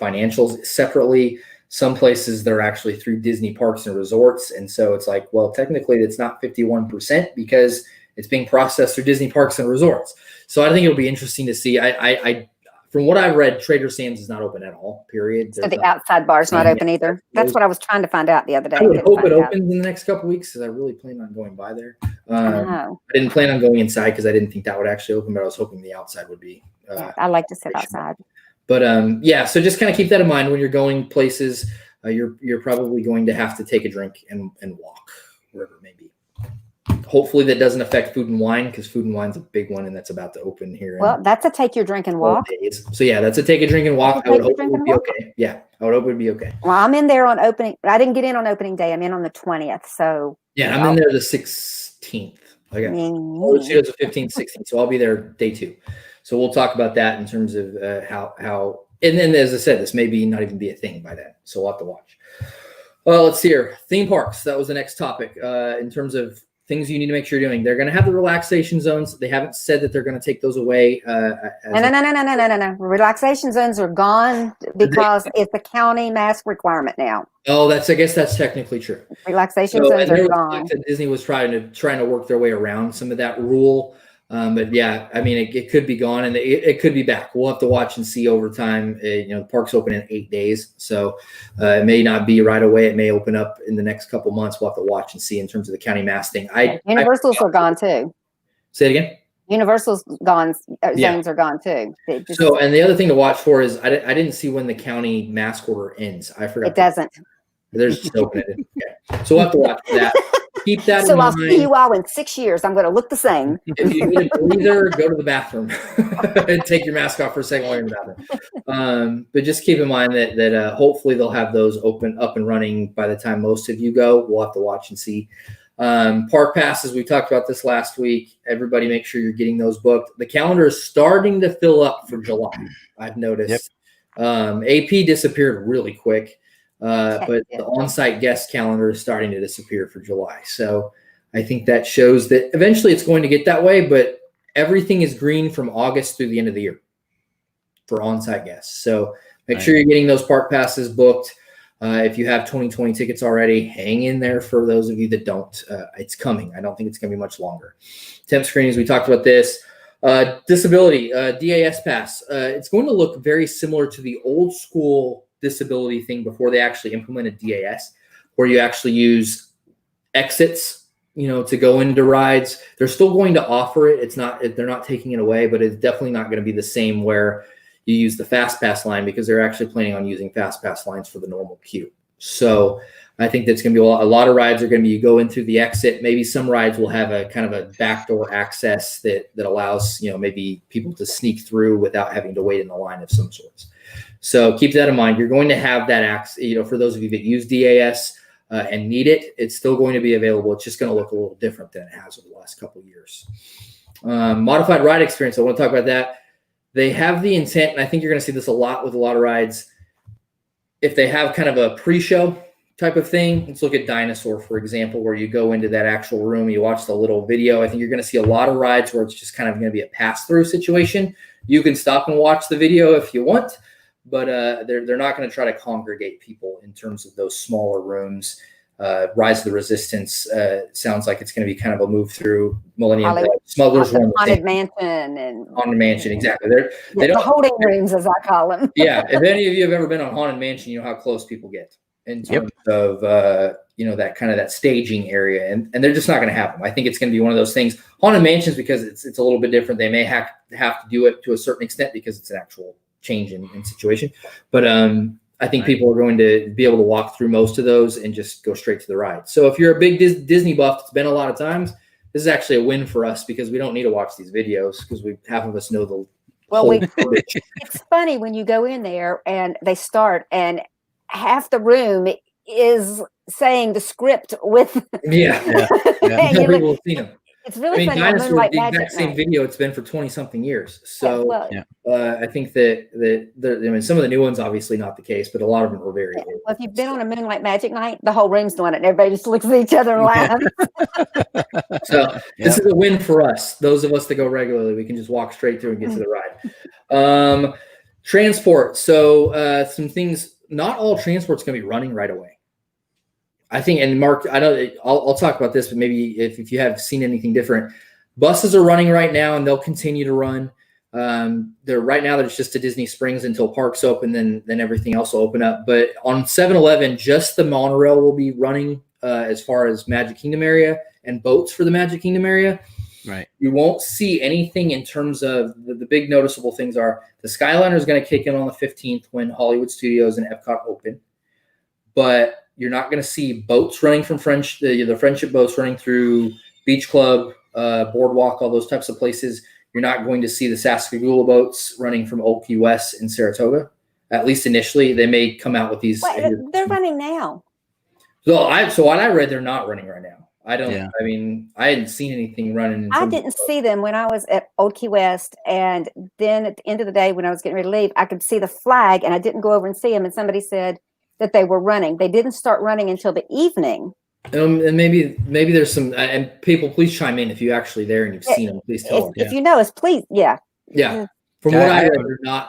financials separately. Some places they're actually through Disney Parks and Resorts, and so it's like, well, technically it's not 51% because it's being processed through Disney Parks and Resorts. So I think it'll be interesting to see. I from what I've read, Trader Sam's is not open at all, period. So the outside bar is not open either? That's what I was trying to find out the other day. I would hope it opens in the next couple of weeks because I really plan on going by there. I didn't plan on going inside because I didn't think that would actually open, but I was hoping the outside would be. I like to sit outside. But so just kind of keep that in mind when you're going places. You're probably going to have to take a drink and walk wherever it may be. Hopefully that doesn't affect Food and Wine because Food and Wine's a big one and that's about to open here. Well, that's a take your drink and walk. So yeah, that's a take a drink and walk. I would hope it would be okay. Yeah, I would hope it would be okay. Well, I'm in there on opening. I didn't get in on opening day. I'm in on the 20th. So yeah, I'm in there the 16th. Okay. It's the 15th, 16th. So I'll be there day 2. So we'll talk about that in terms of how. And then, as I said, this may not even be a thing by then. So we'll have to watch. Well, let's see here. Theme parks. That was the next topic in terms of things you need to make sure you're doing. They're going to have the relaxation zones. They haven't said that they're going to take those away. No. Relaxation zones are gone because it's a county mask requirement now. Oh, I guess that's technically true. Relaxation zones are gone. Disney was trying to work their way around some of that rule. But yeah, I mean, it could be gone and it could be back. We'll have to watch and see over time. The park's open in 8 days. So it may not be right away. It may open up in the next couple months. We'll have to watch and see in terms of the county mask thing. Universals are gone too. Say it again. Universal's gone. Zones are gone too. So, and the other thing to watch for is I didn't see when the county mask order ends. I forgot. It doesn't. There's just open it. Okay. So we'll have to watch that. Keep that in mind. I'll see you all in 6 years. I'm going to look the same. If you need a breather, go to the bathroom and take your mask off for a second while you're in the bathroom. But just keep in mind that hopefully they'll have those up and running by the time most of you go. We'll have to watch and see. Park passes, we talked about this last week. Everybody make sure you're getting those booked. The calendar is starting to fill up for July, I've noticed. AP disappeared really quick. But the on-site guest calendar is starting to disappear for July. So I think that shows that eventually it's going to get that way, but everything is green from August through the end of the year for on-site guests. So make sure you're getting those park passes booked. If you have 2020 tickets already, hang in there for those of you that don't. It's coming. I don't think it's going to be much longer. Temp screenings, we talked about this. Disability, DAS pass. It's going to look very similar to the old school disability thing before they actually implemented DAS. where you actually use exits, to go into rides. They're still going to offer it. They're not taking it away, but it's definitely not going to be the same where you use the fast pass line, because they're actually planning on using fast pass lines for the normal queue. So I think that's going to be a lot of rides are going to be, you go in through the exit. Maybe some rides will have a kind of a backdoor access that allows, maybe people to sneak through without having to wait in the line of some sorts. So keep that in mind. You're going to have that access, for those of you that use DAS and need it, it's still going to be available. It's just going to look a little different than it has over the last couple of years. Modified ride experience. I want to talk about that. They have the intent, and I think you're going to see this a lot with a lot of rides. If they have kind of a pre-show type of thing, let's look at Dinosaur, for example, where you go into that actual room, you watch the little video. I think you're going to see a lot of rides where it's just kind of going to be a pass-through situation. You can stop and watch the video if you want, but they're not going to try to congregate people in terms of those smaller rooms. Rise of the Resistance sounds like it's going to be kind of a move through Millennium. Smugglers Run, Haunted Mansion, and Haunted Mansion, exactly. They don't, the holding rooms, as I call them. Yeah, if any of you have ever been on Haunted Mansion, you know how close people get in terms of that kind of that staging area, and they're just not going to have them. I think it's going to be one of those things. Haunted Mansions, because it's a little bit different. They may have to do it to a certain extent because it's an actual change in situation, but I think people are going to be able to walk through most of those and just go straight to the ride. So if you're a big Disney buff, it's been a lot of times, this is actually a win for us because we don't need to watch these videos because half of us know the it's funny when you go in there and they start and half the room is saying the script with People have seen them. It's really funny. Dinosaur, the exact same video it's been for 20-something years. So I think that some of the new ones, obviously not the case, but a lot of them were very old. Well, if you've been on a Moonlight Magic night, the whole room's doing it and everybody just looks at each other and laughs. So this is a win for us. Those of us that go regularly, we can just walk straight through and get to the ride. Transport. So some things, not all transport's going to be running right away. I think, and Mark, I'll talk about this, but maybe if you have seen anything different, buses are running right now and they'll continue to run. There's just to Disney Springs until parks open, then everything else will open up. But on 7-Eleven, just the monorail will be running as far as Magic Kingdom area and boats for the Magic Kingdom area. Right. You won't see anything in terms of the big noticeable things are the Skyliner is going to kick in on the 15th when Hollywood Studios and Epcot open, but you're not going to see boats running from the Friendship boats running through Beach Club, Boardwalk, all those types of places. You're not going to see the Sassagoula boats running from Old Key West and Saratoga, at least initially. They may come out with these. They're running now. So what I read, they're not running right now. I hadn't seen anything running. I didn't see them when I was at Old Key West. And then at the end of the day, when I was getting ready to leave, I could see the flag and I didn't go over and see them. And somebody said that they were running. They didn't start running until the evening. And maybe there's some, and people, please chime in if you're actually there and you've seen them. Please tell them. If you know us, please. Yeah. From what I read,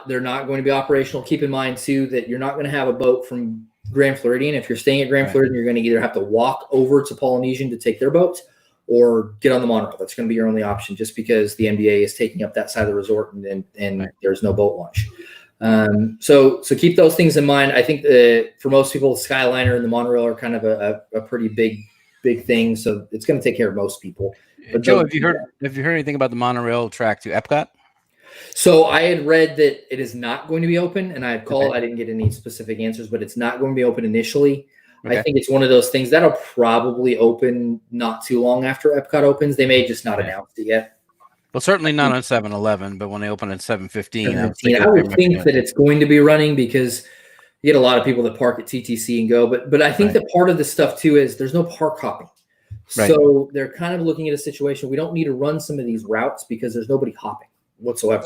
they're not going to be operational. Keep in mind too that you're not going to have a boat from Grand Floridian. If you're staying at Grand Floridian, you're going to either have to walk over to Polynesian to take their boat or get on the monorail. That's going to be your only option, just because the NBA is taking up that side of the resort and there's no boat launch. So keep those things in mind. I think for most people, the Skyliner and the monorail are kind of a pretty big thing. So it's going to take care of most people. But Joe, have you heard anything about the monorail track to Epcot? So I had read that it is not going to be open, and I had called. I didn't get any specific answers, but it's not going to be open initially. I think it's one of those things that'll probably open not too long after Epcot opens. They may just not announce it yet. Well, certainly not on 7-Eleven, but when they open at 7:15, I would think that it's going to be running because you get a lot of people that park at TTC and go. But I think that part of the stuff too is there's no park hopping. Right. So they're kind of looking at a situation. We don't need to run some of these routes because there's nobody hopping whatsoever.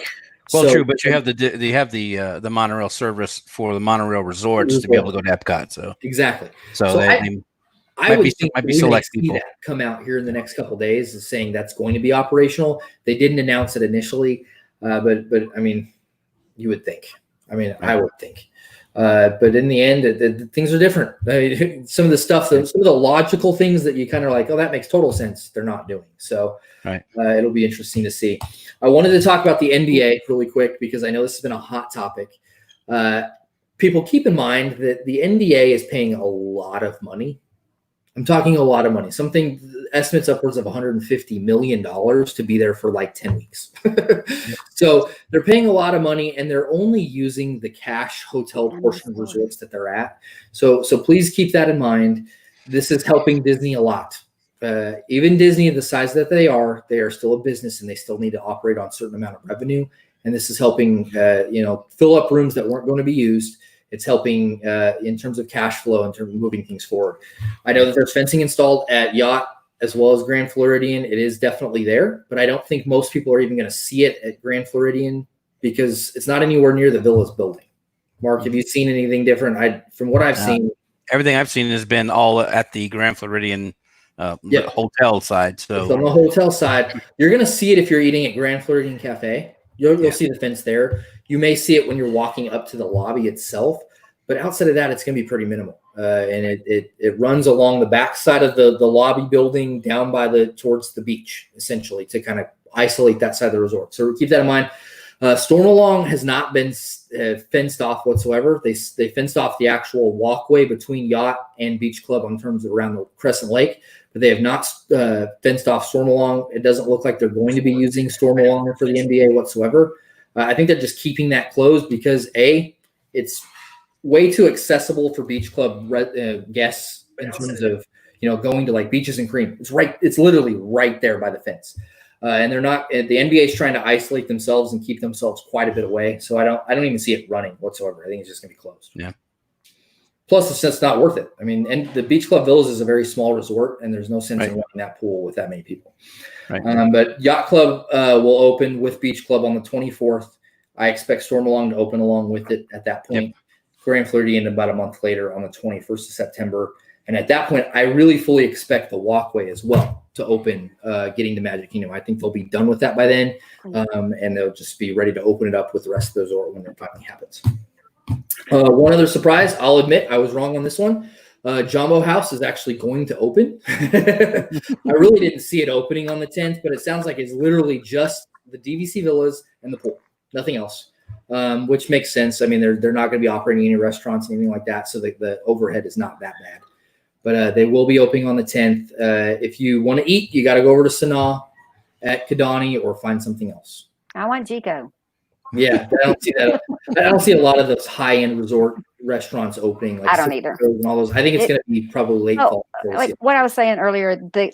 Well, true, but you have the monorail service for the monorail resorts to be able to go to Epcot. So exactly. So I would think might be select people that come out here in the next couple of days is saying that's going to be operational. They didn't announce it initially, but I mean, you would think. I mean, I would think. But in the end, the things are different. Some of the stuff, some of the logical things that you kind of like, oh, that makes total sense. They're not doing. So it'll be interesting to see. I wanted to talk about the NBA really quick because I know this has been a hot topic. People keep in mind that the NBA is paying a lot of money I'm talking a lot of money. Something estimates upwards of $150 million to be there for like 10 weeks. So they're paying a lot of money, and they're only using the cash hotel portion of resorts that they're at. So please keep that in mind. This is helping Disney a lot. Even Disney, the size that they are still a business, and they still need to operate on a certain amount of revenue. And this is helping, fill up rooms that weren't going to be used. It's helping in terms of cash flow, in terms of moving things forward. I know that there's fencing installed at Yacht as well as Grand Floridian. It is definitely there, but I don't think most people are even going to see it at Grand Floridian because it's not anywhere near the Villa's building. Mark, have you seen anything different? From what I've seen, everything I've seen has been all at the Grand Floridian hotel side. So on the hotel side, you're going to see it if you're eating at Grand Floridian Cafe. You'll see the fence there. You may see it when you're walking up to the lobby itself, but outside of that, it's going to be pretty minimal. And it runs along the back side of the lobby building down towards the beach, essentially, to kind of isolate that side of the resort. So keep that in mind. Stormalong has not been fenced off whatsoever. They fenced off the actual walkway between Yacht and Beach Club in terms of around the Crescent Lake, but they have not fenced off Stormalong. It doesn't look like they're going to be using Stormalong for the NBA whatsoever. I think they're just keeping that closed because it's way too accessible for Beach Club guests in terms of going to like Beaches and Cream. It's literally right there by the fence. And they're not. The NBA is trying to isolate themselves and keep themselves quite a bit away. So I don't even see it running whatsoever. I think it's just going to be closed. Yeah. Plus, it's just not worth it. I mean, and the Beach Club Villas is a very small resort, and there's no sense in running that pool with that many people. Right. But Yacht Club will open with Beach Club on the 24th. I expect Stormalong to open along with it at that point. Yep. Grand Floridian about a month later on the 21st of September. And at that point, I really fully expect the walkway as well to open, getting to Magic Kingdom. I think they'll be done with that by then, and they'll just be ready to open it up with the rest of the resort when it finally happens. One other surprise, I'll admit I was wrong on this one. Jambo House is actually going to open. I really didn't see it opening on the 10th, but it sounds like it's literally just the DVC villas and the pool, nothing else, which makes sense. I mean, they're not going to be operating any restaurants, anything like that, so the overhead is not that bad. But they will be opening on the 10th. If you want to eat, you got to go over to Sanaa at Kidani or find something else. I want Jico. Yeah, I don't see that. I don't see a lot of those high-end resort restaurants opening. Like I don't either. And all those. I think it's going to be probably late fall. Like what I was saying earlier, they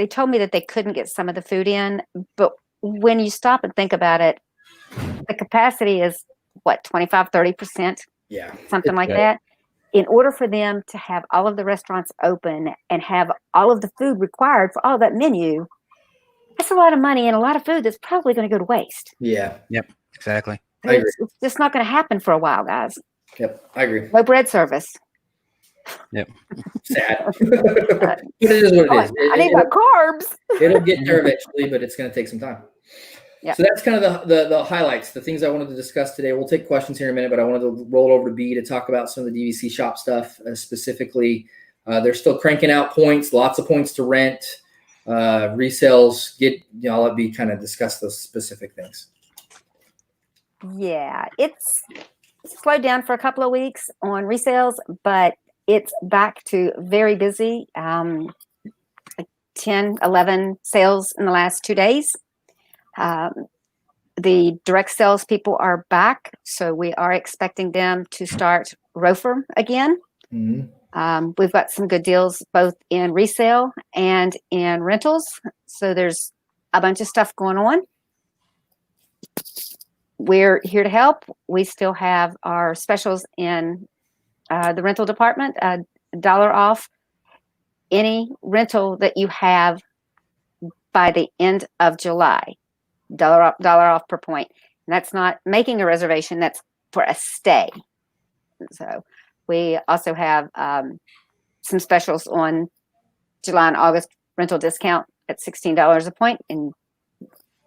told me that they couldn't get some of the food in, but when you stop and think about it, the capacity is what, 25, 30%? Yeah, something like that. In order for them to have all of the restaurants open and have all of the food required for all of that menu, that's a lot of money and a lot of food that's probably going to go to waste. Yeah. Yep. Exactly. I agree. It's just not going to happen for a while, guys. Yep. I agree. No bread service. Yep. Sad. But it is what it is. I need my carbs. It'll get there eventually, but it's going to take some time. Yep. So that's kind of the highlights, the things I wanted to discuss today. We'll take questions here in a minute, but I wanted to roll it over to B to talk about some of the DVC Shop stuff specifically. They're still cranking out points, lots of points to rent, resales. I'll let B kind of discuss those specific things. Yeah, it's slowed down for a couple of weeks on resales, but it's back to very busy. 10, 11 sales in the last 2 days. The direct sales people are back, so we are expecting them to start ROFR again. Mm-hmm. We've got some good deals both in resale and in rentals, so there's a bunch of stuff going on. We're here to help. We still have our specials in the rental department, $1 off any rental that you have by the end of July. $1 off per point. And that's not making a reservation, that's for a stay. So we also have some specials on July and August rental discount at $16 a point. And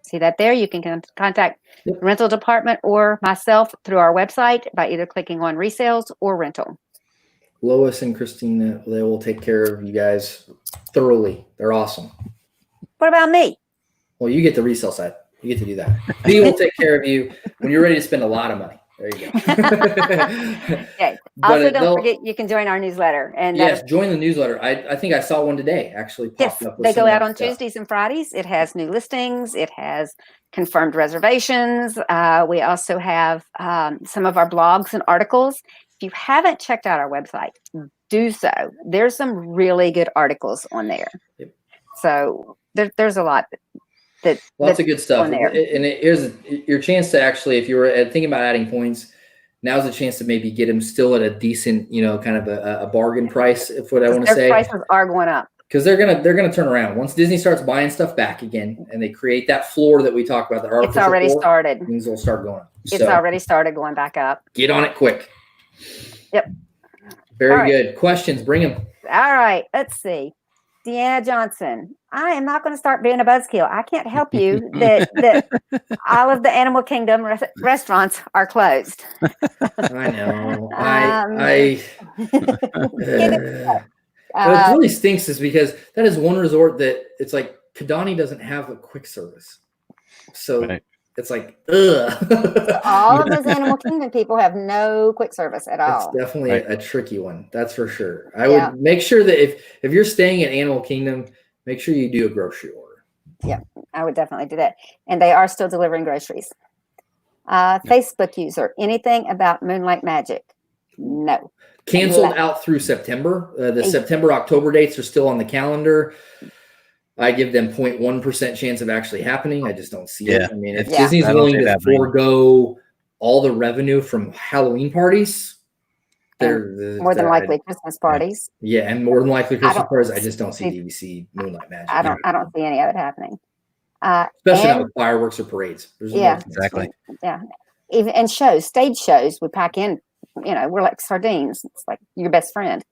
see that there. You can contact the rental department or myself through our website by either clicking on resales or rental. Lois and Christina, they will take care of you guys thoroughly. They're awesome. What about me? Well, you get the resale side. You get to do that. B will take care of you when you're ready to spend a lot of money. There you go. Okay. But Also, don't forget you can join our newsletter. And yes, join the newsletter. I think I saw one today actually popped yes, up. With they some go of out that on stuff. Tuesdays and Fridays. It has new listings. It has confirmed reservations. We also have some of our blogs and articles. If you haven't checked out our website, do so. There's some really good articles on there. Yep. So there's a lot Lots of good stuff. on there. And here's your chance to actually, if you were thinking about adding points, now's a chance to maybe get them still at a decent, kind of a bargain price, if what I want to say. Their prices are going up. Because they're gonna turn around once Disney starts buying stuff back again, and they create that floor that we talked about. It's already started. Things will start going up. It's already started going back up. Get on it quick. Yep. Very good. Questions? Bring them. All right. Let's see. Deanna Johnson. I am not going to start being a buzzkill. I can't help you that all of the Animal Kingdom restaurants are closed. I know. What really stinks is because that is one resort that it's like Kidani doesn't have a quick service. So it's like, ugh. All of those Animal Kingdom people have no quick service at all. It's definitely a tricky one. That's for sure. I would make sure that if you're staying at Animal Kingdom, make sure you do a grocery order. Yeah, I would definitely do that. And they are still delivering groceries. Facebook user, anything about Moonlight Magic? No. Canceled out through September. The September-October dates are still on the calendar. I give them 0.1% chance of actually happening. I just don't see it. I mean, if Disney's willing to forego all the revenue from Halloween parties, they're more than likely Christmas parties. Yeah, and more than likely Christmas parties. I just don't see DVC Moonlight Magic. I don't see any of it happening. Especially not with fireworks or parades. Exactly. Yeah. Even and stage shows, we pack in, we're like sardines. It's like your best friend.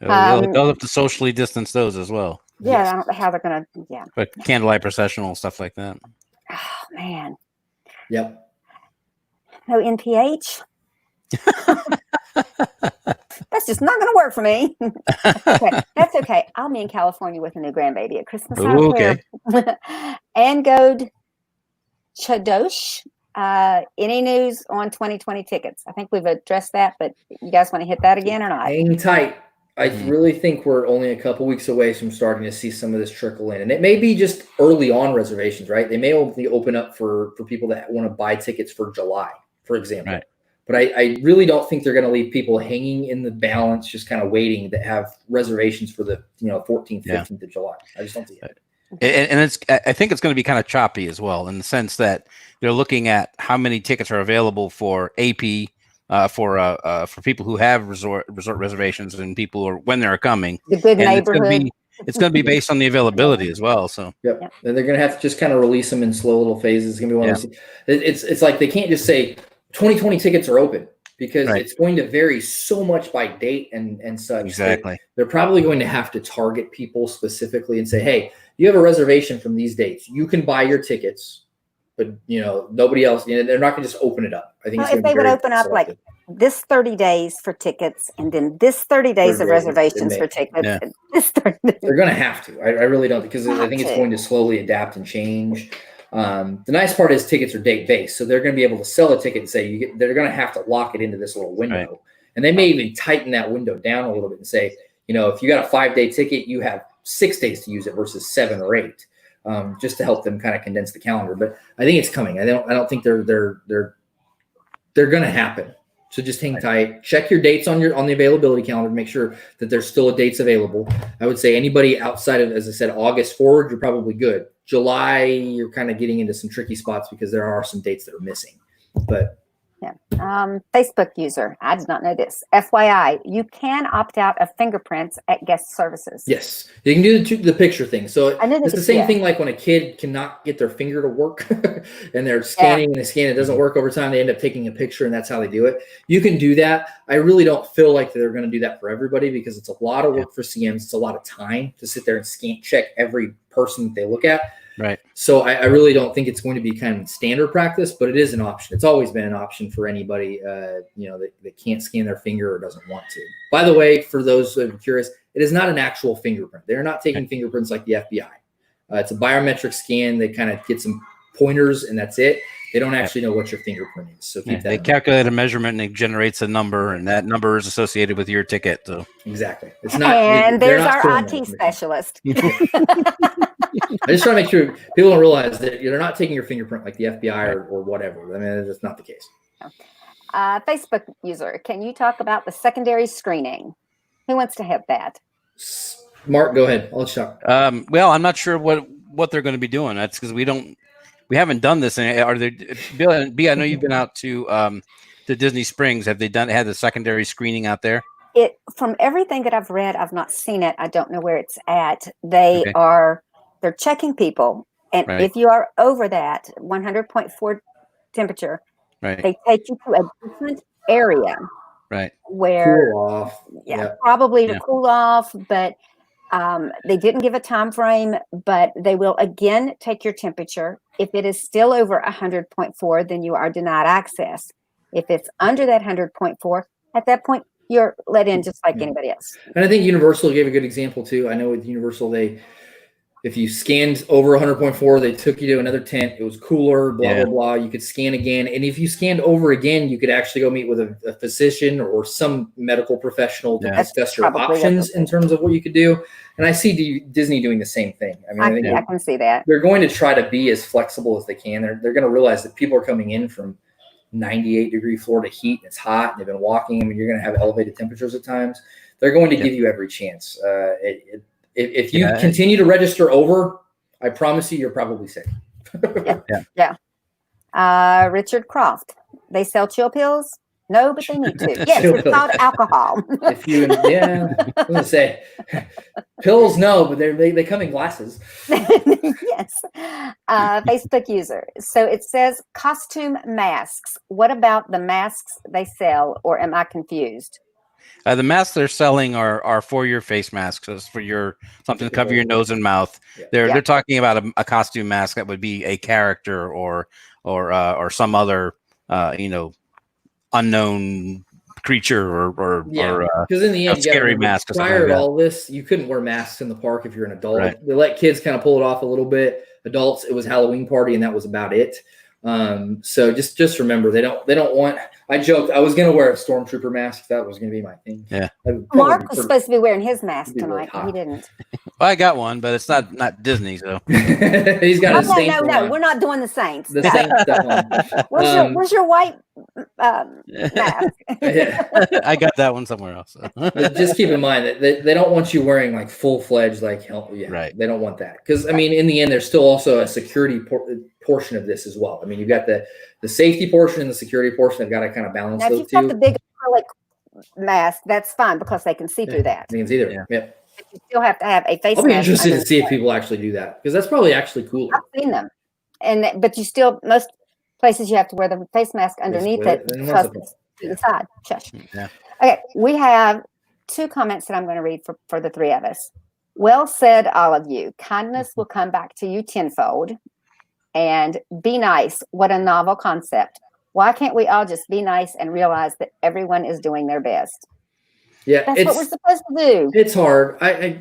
They'll have to socially distance those as well. Yeah, I don't know how they're going to, But candlelight processional, stuff like that. Oh, man. Yep. No NPH? That's just not going to work for me. Okay, that's okay. I'll be in California with a new grandbaby at Christmas. Okay. And Goad Chadosh. Any news on 2020 tickets? I think we've addressed that, but you guys want to hit that again or not? Hang tight. I really think we're only a couple weeks away from starting to see some of this trickle in. And it may be just early on reservations, right? They may only open up for people that want to buy tickets for July, for example. Right. But I really don't think they're going to leave people hanging in the balance, just kind of waiting to have reservations for the 14th, 15th of July. I just don't see it. And I think it's going to be kind of choppy as well, in the sense that they're looking at how many tickets are available for AP, for people who have resort reservations and people who when they're coming. The good neighborhood. It's going to be based on the availability as well. So yep. And they're going to have to just kind of release them in slow little phases. It's going to be one of those. It's like they can't just say 2020 tickets are open, because it's going to vary so much by date and such. Exactly. They're probably going to have to target people specifically and say, hey, you have a reservation from these dates. You can buy your tickets, but nobody else. They're not going to just open it up. I think if they would open up like this 30 days for tickets, and then this 30 days of reservations for tickets. Yeah. And this 30 days. They're going to have to. I really don't, because I think it's going to slowly adapt and change. The nice part is tickets are date based, so they're going to be able to sell a ticket and say they're going to have to lock it into this little window, and they may even tighten that window down a little bit and say, if you got a 5-day ticket, you have 6 days to use it versus 7 or 8, just to help them kind of condense the calendar. But I think it's coming. I don't think they're going to happen. So just hang tight. Check your dates on the availability calendar. Make sure that there's still dates available. I would say anybody outside of, as I said, August forward, you're probably good. July, you're kind of getting into some tricky spots because there are some dates that are missing. But Facebook user, I did not know this. FYI, you can opt out of fingerprints at guest services. Yes, you can do the picture thing. So it's the same thing like when a kid cannot get their finger to work and they're scanning and they scan, it doesn't work over time. They end up taking a picture, and that's how they do it. You can do that. I really don't feel like they're going to do that for everybody, because it's a lot of work for CMs. It's a lot of time to sit there and check every person that they look at. Right. So I really don't think it's going to be kind of standard practice, but it is an option. It's always been an option for anybody, that can't scan their finger or doesn't want to. By the way, for those who are curious, it is not an actual fingerprint. They're not taking fingerprints like the FBI. It's a biometric scan. They kind of get some pointers, and that's it. They don't actually know what your fingerprint is. So keep that. They calculate a measurement and it generates a number, and that number is associated with your ticket. So exactly. It's not. And they're there's not our storing IT that specialist. I just try to make sure people don't realize that they're not taking your fingerprint like the FBI or whatever. I mean, that's not the case. Facebook user, can you talk about the secondary screening? Who wants to have that? Mark, go ahead. I'll let you talk. Well, I'm not sure what they're going to be doing. That's because we haven't done this. Are they, Bill? B, I know you've been out to Disney Springs. Have they had the secondary screening out there? From everything that I've read, I've not seen it. I don't know where it's at. They're checking people, and if you are over that 100.4 temperature, they take you to a different area, where cool off. Probably to cool off, but they didn't give a time frame. But they will again take your temperature. If it is still over 100.4, then you are denied access. If it's under that 100.4, at that point you're let in just like anybody else. And I think Universal gave a good example too. I know with Universal, if you scanned over 100.4, they took you to another tent. It was cooler, blah, blah, blah. You could scan again. And if you scanned over again, you could actually go meet with a physician or some medical professional to discuss your options in terms of what you could do. And I see Disney doing the same thing. I mean, I can see that. They're going to try to be as flexible as they can. They're going to realize that people are coming in from 98-degree Florida heat. And it's hot. And they've been walking. I mean, you're going to have elevated temperatures at times. They're going to give you every chance. If you continue to register over, I promise you're probably sick. Richard Croft, they sell chill pills? No, but they need to. Yes, it's called alcohol. I was going to say, pills, no, but they come in glasses. Yes. Facebook user. So it says costume masks. What about the masks they sell, or am I confused? The masks they're selling are for your face masks. So it's for something to cover your nose and mouth. They're talking about a costume mask that would be a character or some other unknown creature or because in the end, scary mask. Prior to all this, you couldn't wear masks in the park if you're an adult. They let kids kind of pull it off a little bit. Adults, it was Halloween party and that was about it. So just remember, they don't want. I joked I was going to wear a stormtrooper mask. That was going to be my thing. Yeah. Mark was supposed to be wearing his mask tonight. Really, he didn't. Well, I got one, but it's not Disney. So he's got. No, we're not doing the Saints. The Saints stuff on. Where's your white mask? I got that one somewhere else. Just keep in mind that they don't want you wearing like full-fledged like help. They don't want that because I mean in the end there's still also a security portion of this as well. I mean you've got the safety portion and the security portion. They've got to kind of balance those two. If you've got the big acrylic mask, that's fine because they can see through that. They can see through. But you still have to have a face mask. I'll be interested to see if people actually do that because that's probably actually cooler. I've seen them, but you still most places you have to wear the face mask underneath it because it's to the side. Shush. Okay, we have 2 comments that I'm going to read for the 3 of us. Well said, all of you. Kindness will come back to you tenfold. And be nice. What a novel concept. Why can't we all just be nice and realize that everyone is doing their best? Yeah, that's what we're supposed to do. It's hard. I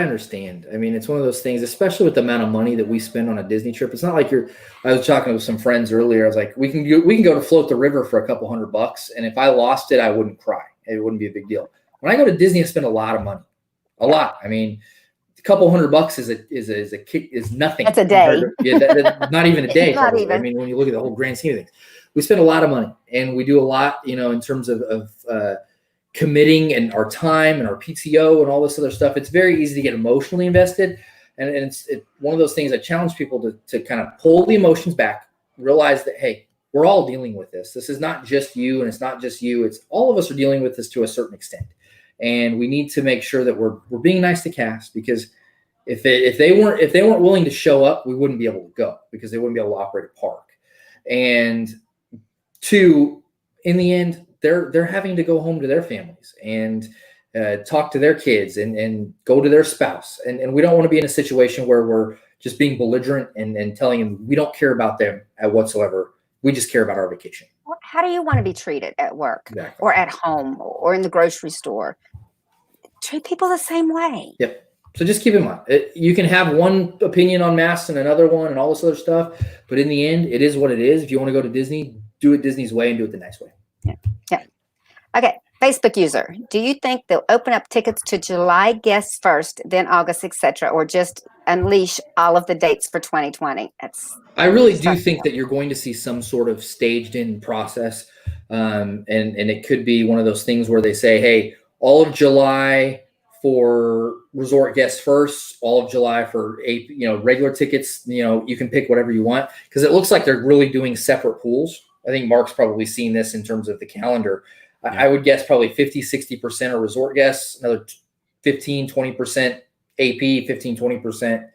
understand. I mean, it's one of those things, especially with the amount of money that we spend on a Disney trip. It's not like I was talking with some friends earlier. I was like, we can go to float the river for a couple $100, and if I lost it, I wouldn't cry. It wouldn't be a big deal. When I go to Disney, I spend a lot of money. A lot. I mean, a couple $100 is nothing. That's a day. Not even a day. Not even. I mean, when you look at the whole grand scheme of things, we spend a lot of money, and we do a lot, in terms of committing and our time and our PTO and all this other stuff. It's very easy to get emotionally invested, and it's one of those things I challenge people to kind of pull the emotions back, realize that hey, we're all dealing with this. This is not just you, and it's not just you. It's all of us are dealing with this to a certain extent. And we need to make sure that we're being nice to cast, because if they weren't willing to show up, we wouldn't be able to go, because they wouldn't be able to operate a park. And 2, in the end, they're having to go home to their families and talk to their kids and go to their spouse. And we don't want to be in a situation where we're just being belligerent and telling them we don't care about them whatsoever. We just care about our vacation. How do you want to be treated at work or at home or in the grocery store? Treat people the same way. Yep. So just keep in mind, you can have one opinion on masks and another one and all this other stuff, but in the end, it is what it is. If you want to go to Disney, do it Disney's way and do it the nice way. Yeah. Okay. Facebook user, do you think they'll open up tickets to July guests first, then August, etc., or just unleash all of the dates for 2020? I really do think that you're going to see some sort of staged-in process, and it could be one of those things where they say, "Hey, all of July for resort guests first, all of July for regular tickets. You can pick whatever you want," because it looks like they're really doing separate pools. I think Mark's probably seen this in terms of the calendar. Yeah. I would guess probably 50-60% are resort guests, another 15-20% AP, 15-20%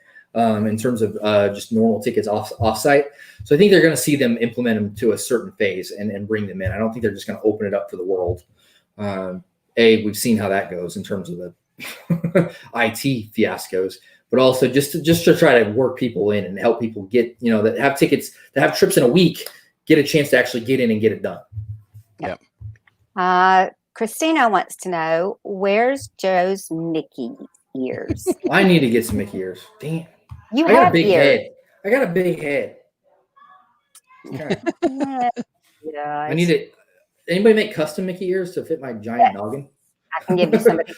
in terms of just normal tickets off-site. So I think they're going to see them implement them to a certain phase and bring them in. I don't think they're just going to open it up for the world. We've seen how that goes in terms of the IT fiascos, but also just to try to work people in and help people get, that have tickets, that have trips in a week, get a chance to actually get in and get it done. Yep. Christina wants to know, where's Joe's Mickey ears? I need to get some Mickey ears. Damn. You I got have a big ears. head. I got a big head. Okay. Yeah. I need it. Anybody make custom Mickey ears to fit my giant noggin? I can give you somebody.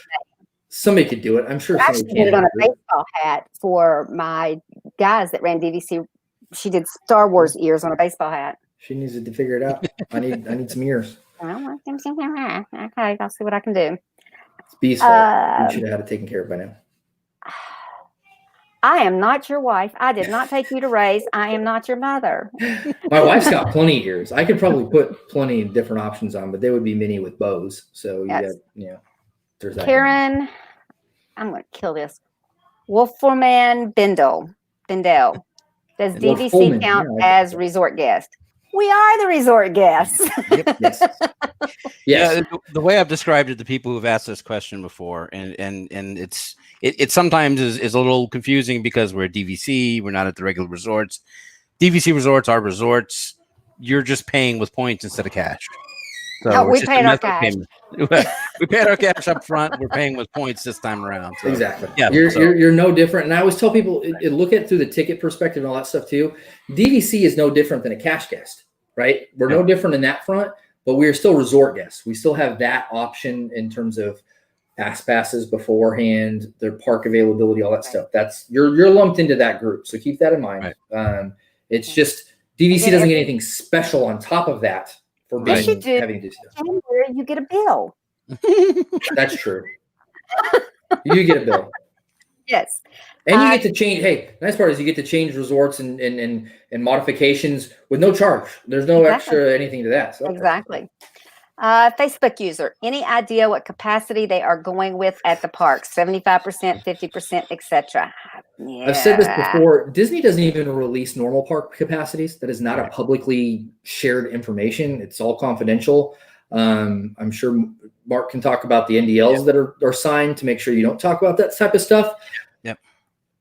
Somebody could do it. I'm sure I somebody actually did it can. on a baseball hat for my guys that ran DVC. She did Star Wars ears on a baseball hat. She needs to figure it out. I need some ears. Okay, I'll see what I can do. It's B's fault. You should have had it taken care of by now. I am not your wife. I did not take you to raise. I am not your mother. My wife's got plenty of ears. I could probably put plenty of different options on, but they would be mini with bows. So there's that. Karen, I'm going to kill this. Wolferman Bendel. Does DVC count as resort guest? We are the resort guests. Yep. Yes. Yeah, the way I've described it to people who've asked this question before, and it sometimes is a little confusing because we're at DVC, we're not at the regular resorts. DVC resorts are resorts. You're just paying with points instead of cash. So no, we paid our cash. We paid our cash up front. We're paying with points this time around. So, exactly. Yeah, you're no different. And I always tell people, look at it through the ticket perspective and all that stuff too. DVC is no different than a cash guest, right? We're no different in that front, but we are still resort guests. We still have that option in terms of fast passes beforehand, their park availability, all that stuff. That's you're lumped into that group. So keep that in mind. Right. It's just DVC doesn't get anything special on top of that. For yes, you do. Having to do stuff. January, you get a bill. That's true. You get a bill. Yes. And you get to change. Hey, the nice part is you get to change resorts and modifications with no charge. There's no extra anything to that. So exactly. Facebook user, any idea what capacity they are going with at the park? 75%, 50%, etc. Yeah. I've said this before. Disney doesn't even release normal park capacities. That is not a publicly shared information. It's all confidential. I'm sure Mark can talk about the NDLs that are signed to make sure you don't talk about that type of stuff. Yep.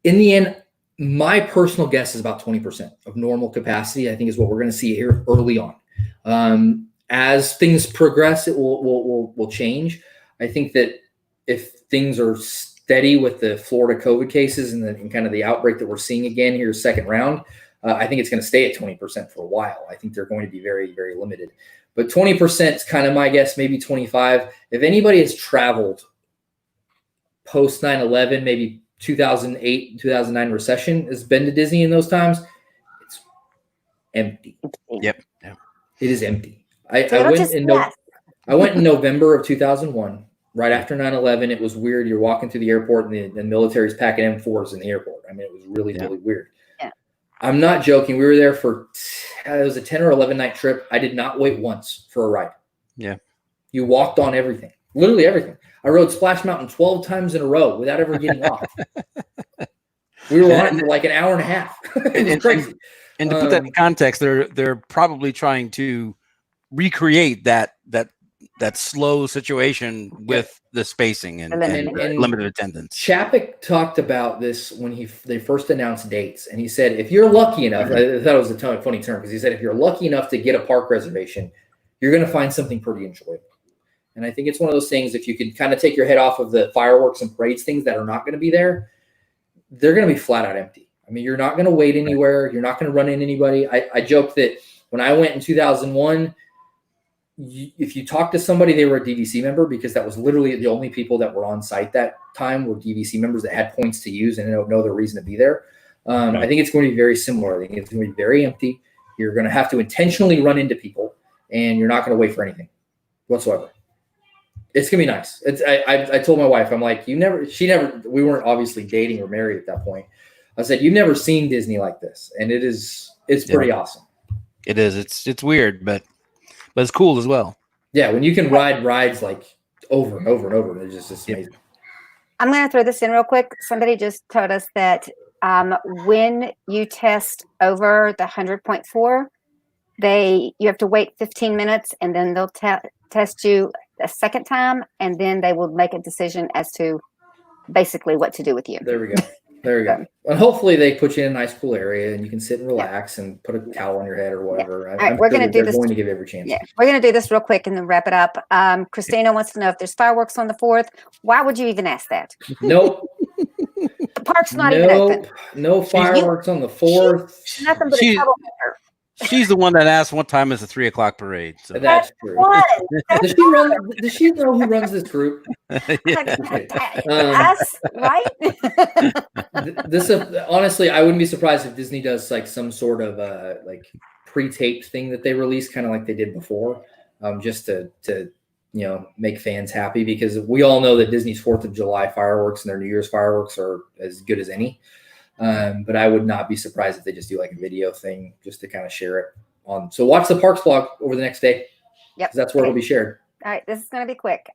In the end, my personal guess is about 20% of normal capacity. I think is what we're going to see here early on. As things progress, it will change. I think that if things are steady with the Florida COVID cases and kind of the outbreak that we're seeing again here, second round, I think it's going to stay at 20% for a while. I think they're going to be very, very limited. But 20% is kind of my guess, maybe 25. If anybody has traveled post 9/11, maybe 2008, 2009 recession, has been to Disney in those times, it's empty. Yep. It is empty. I went in November of 2001, right after 9/11. It was weird. You're walking through the airport and the military's packing M4s in the airport. I mean, it was really weird. Yeah. I'm not joking. We were there for, it was a 10 or 11 night trip. I did not wait once for a ride. Yeah. You walked on everything, literally everything. I rode Splash Mountain 12 times in a row without ever getting off. We were on it for like an hour and a half. It was crazy. And to put that in context, they're probably trying to recreate that slow situation with the spacing and limited attendance. Chapek talked about this when they first announced dates, and he said, if you're lucky enough, I thought it was a funny term, because he said, if you're lucky enough to get a park reservation, you're going to find something pretty enjoyable. And I think it's one of those things, if you can kind of take your head off of the fireworks and parades things that are not going to be there, they're going to be flat out empty. I mean, you're not going to wait anywhere. You're not going to run into anybody. I joke that when I went in 2001, if you talk to somebody, they were a DVC member, because that was literally the only people that were on site that time were DVC members that had points to use and no other reason to be there. I think it's going to be very similar. I think it's going to be very empty. You're going to have to intentionally run into people, and you're not going to wait for anything whatsoever. It's going to be nice. I told my wife, I'm like, we weren't obviously dating or married at that point. I said, you've never seen Disney like this. And it's pretty awesome. It is. It's weird, but it's cool as well. Yeah. When you can ride rides like over and over and over, it's just amazing. I'm going to throw this in real quick. Somebody just told us that when you test over the 100.4, you have to wait 15 minutes, and then they'll test you a second time, and then they will make a decision as to basically what to do with you. There we go. And hopefully they put you in a nice cool area and you can sit and relax and put a towel on your head or whatever. All right, we're going to do this. Going to give every chance. Yeah, we're going to do this real quick and then wrap it up. Christina wants to know if there's fireworks on the 4th. Why would you even ask that? Nope. The park's not even open. No fireworks on the 4th. Nothing but a troublemaker. She's the one that asked what time is the 3:00 parade. So. That's true. Does she know who runs this group? Us, right? This honestly, I wouldn't be surprised if Disney does like some sort of like pre-taped thing that they release, kind of like they did before, just to make fans happy, because we all know that Disney's 4th of July fireworks and their New Year's fireworks are as good as any. But I would not be surprised if they just do like a video thing just to kind of share it on. So watch the Parks vlog over the next day. Yep. That's where it'll be shared. All right. This is going to be quick.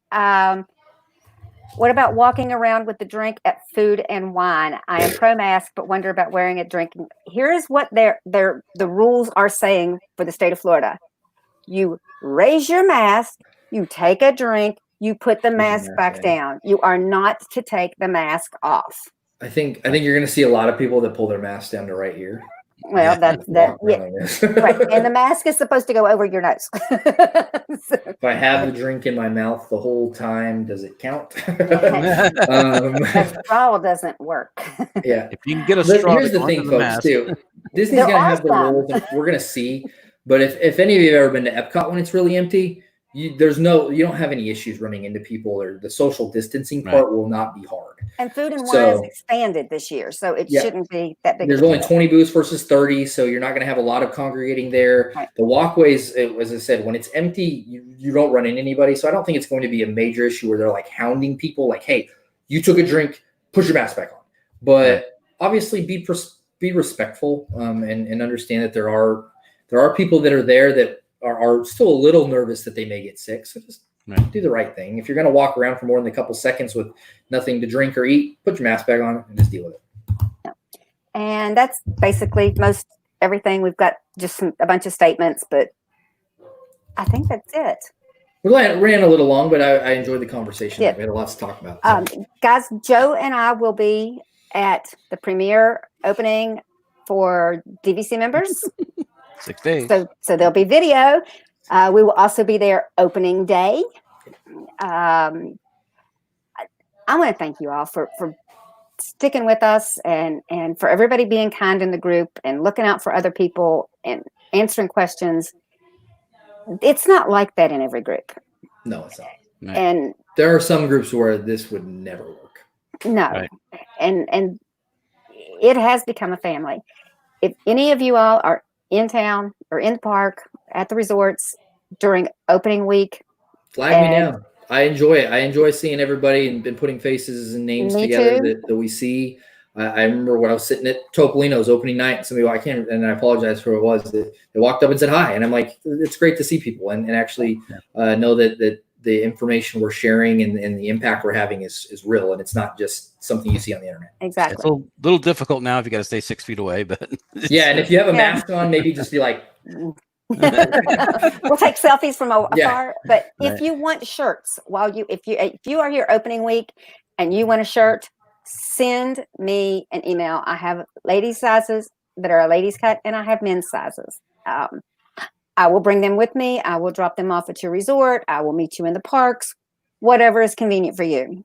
What about walking around with the drink at Food and Wine? I am pro mask, but wonder about wearing it, drinking. Here's what the rules are saying for the state of Florida. You raise your mask, you take a drink, you put the mask back down. You are not to take the mask off. I think you're going to see a lot of people that pull their masks down to right here. Well, that's that. Yeah. Right. And the mask is supposed to go over your nose. If I have the drink in my mouth the whole time, does it count? That straw doesn't work. Yeah. If you can get a straw, here's the thing, folks. Too. Disney's going to have the rules. We're going to see. But if any of you have ever been to Epcot when it's really empty, you don't have any issues running into people, or the social distancing part will not be hard. And Food and Wine is expanded this year, so it shouldn't be that big. There's only 20 booths versus 30, so you're not going to have a lot of congregating there. Right. The walkways, as I said, when it's empty, you don't run into anybody. So I don't think it's going to be a major issue where they're like hounding people, like, "Hey, you took a drink, put your mask back on." But obviously, be respectful and understand that there are people that are there that are still a little nervous that they may get sick. So just do the right thing. If you're going to walk around for more than a couple seconds with nothing to drink or eat, put your mask back on and just deal with it. Yeah. And that's basically most everything. We've got just a bunch of statements, but I think that's it. We ran a little long, but I enjoyed the conversation. Yeah. We had a lot to talk about. Guys, Joe and I will be at the premiere opening for DVC members. 6 days. So there'll be video. We will also be there opening day. I want to thank you all for sticking with us and for everybody being kind in the group and looking out for other people and answering questions. It's not like that in every group. No, it's not. Right. And there are some groups where this would never work. No. Right. And it has become a family. If any of you all are in town or in the park, at the resorts during opening week, flag me down. I enjoy it. I enjoy seeing everybody and putting faces and names together that we see. I remember when I was sitting at Topolino's opening night, somebody, and I apologize for what it was. They walked up and said hi, and I'm like, it's great to see people and actually know that the information we're sharing and the impact we're having is real, and it's not just something you see on the internet. Exactly. It's a little difficult now if you got to stay 6 feet away, but yeah. And if you have a mask on, maybe just be like, we'll take selfies from afar. But if you want shirts if you are here opening week and you want a shirt, send me an email. I have ladies sizes that are a ladies cut, and I have men's sizes. I will bring them with me. I will drop them off at your resort. I will meet you in the parks, whatever is convenient for you.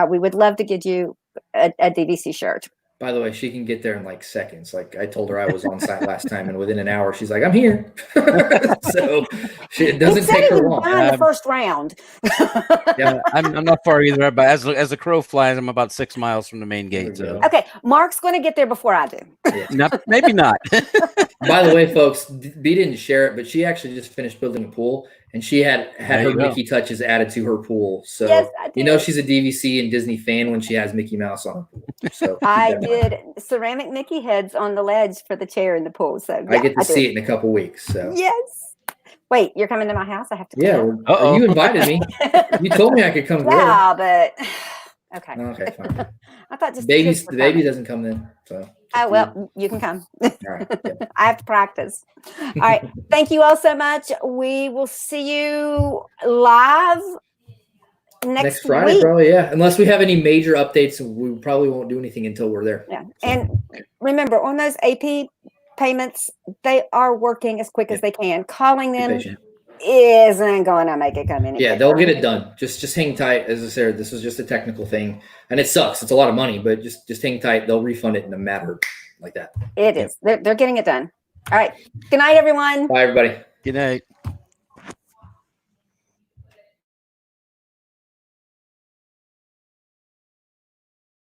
We would love to get you a DVC shirt. By the way, she can get there in like seconds. Like I told her I was on site last time, and within an hour, she's like, "I'm here." So it doesn't take her long. The first round. Yeah, I'm not far either, but as the crow flies, I'm about 6 miles from the main gate. So. Okay, Mark's going to get there before I do. Yeah. Maybe not. By the way, folks, B didn't share it, but she actually just finished building a pool, and she had her Mickey touches added to her pool. So yes, I did. You know she's a DVC and Disney fan when she has Mickey Mouse on her pool. So I did ceramic Mickey heads on the ledge for the chair in the pool. So yeah, I get to see it in a couple weeks. So yes. Wait, you're coming to my house? I have to. Yeah, you invited me. You told me I could come. Yeah, but okay. Okay, fine. I thought just the baby doesn't come then. So. Oh, well, you can come. All right. Yeah. I have to practice. All right. Thank you all so much. We will see you live next Friday, week. probably. Yeah. Unless we have any major updates, we probably won't do anything until we're there. Yeah. And remember, on those AP payments, they are working as quick as they can. Calling them isn't going to make it come in. Yeah, they'll get it done. Just hang tight. As I said, this was just a technical thing, and it sucks. It's a lot of money, but just hang tight. They'll refund it in a matter like that. It is. They're getting it done. All right. Good night, everyone. Bye, everybody. Good night.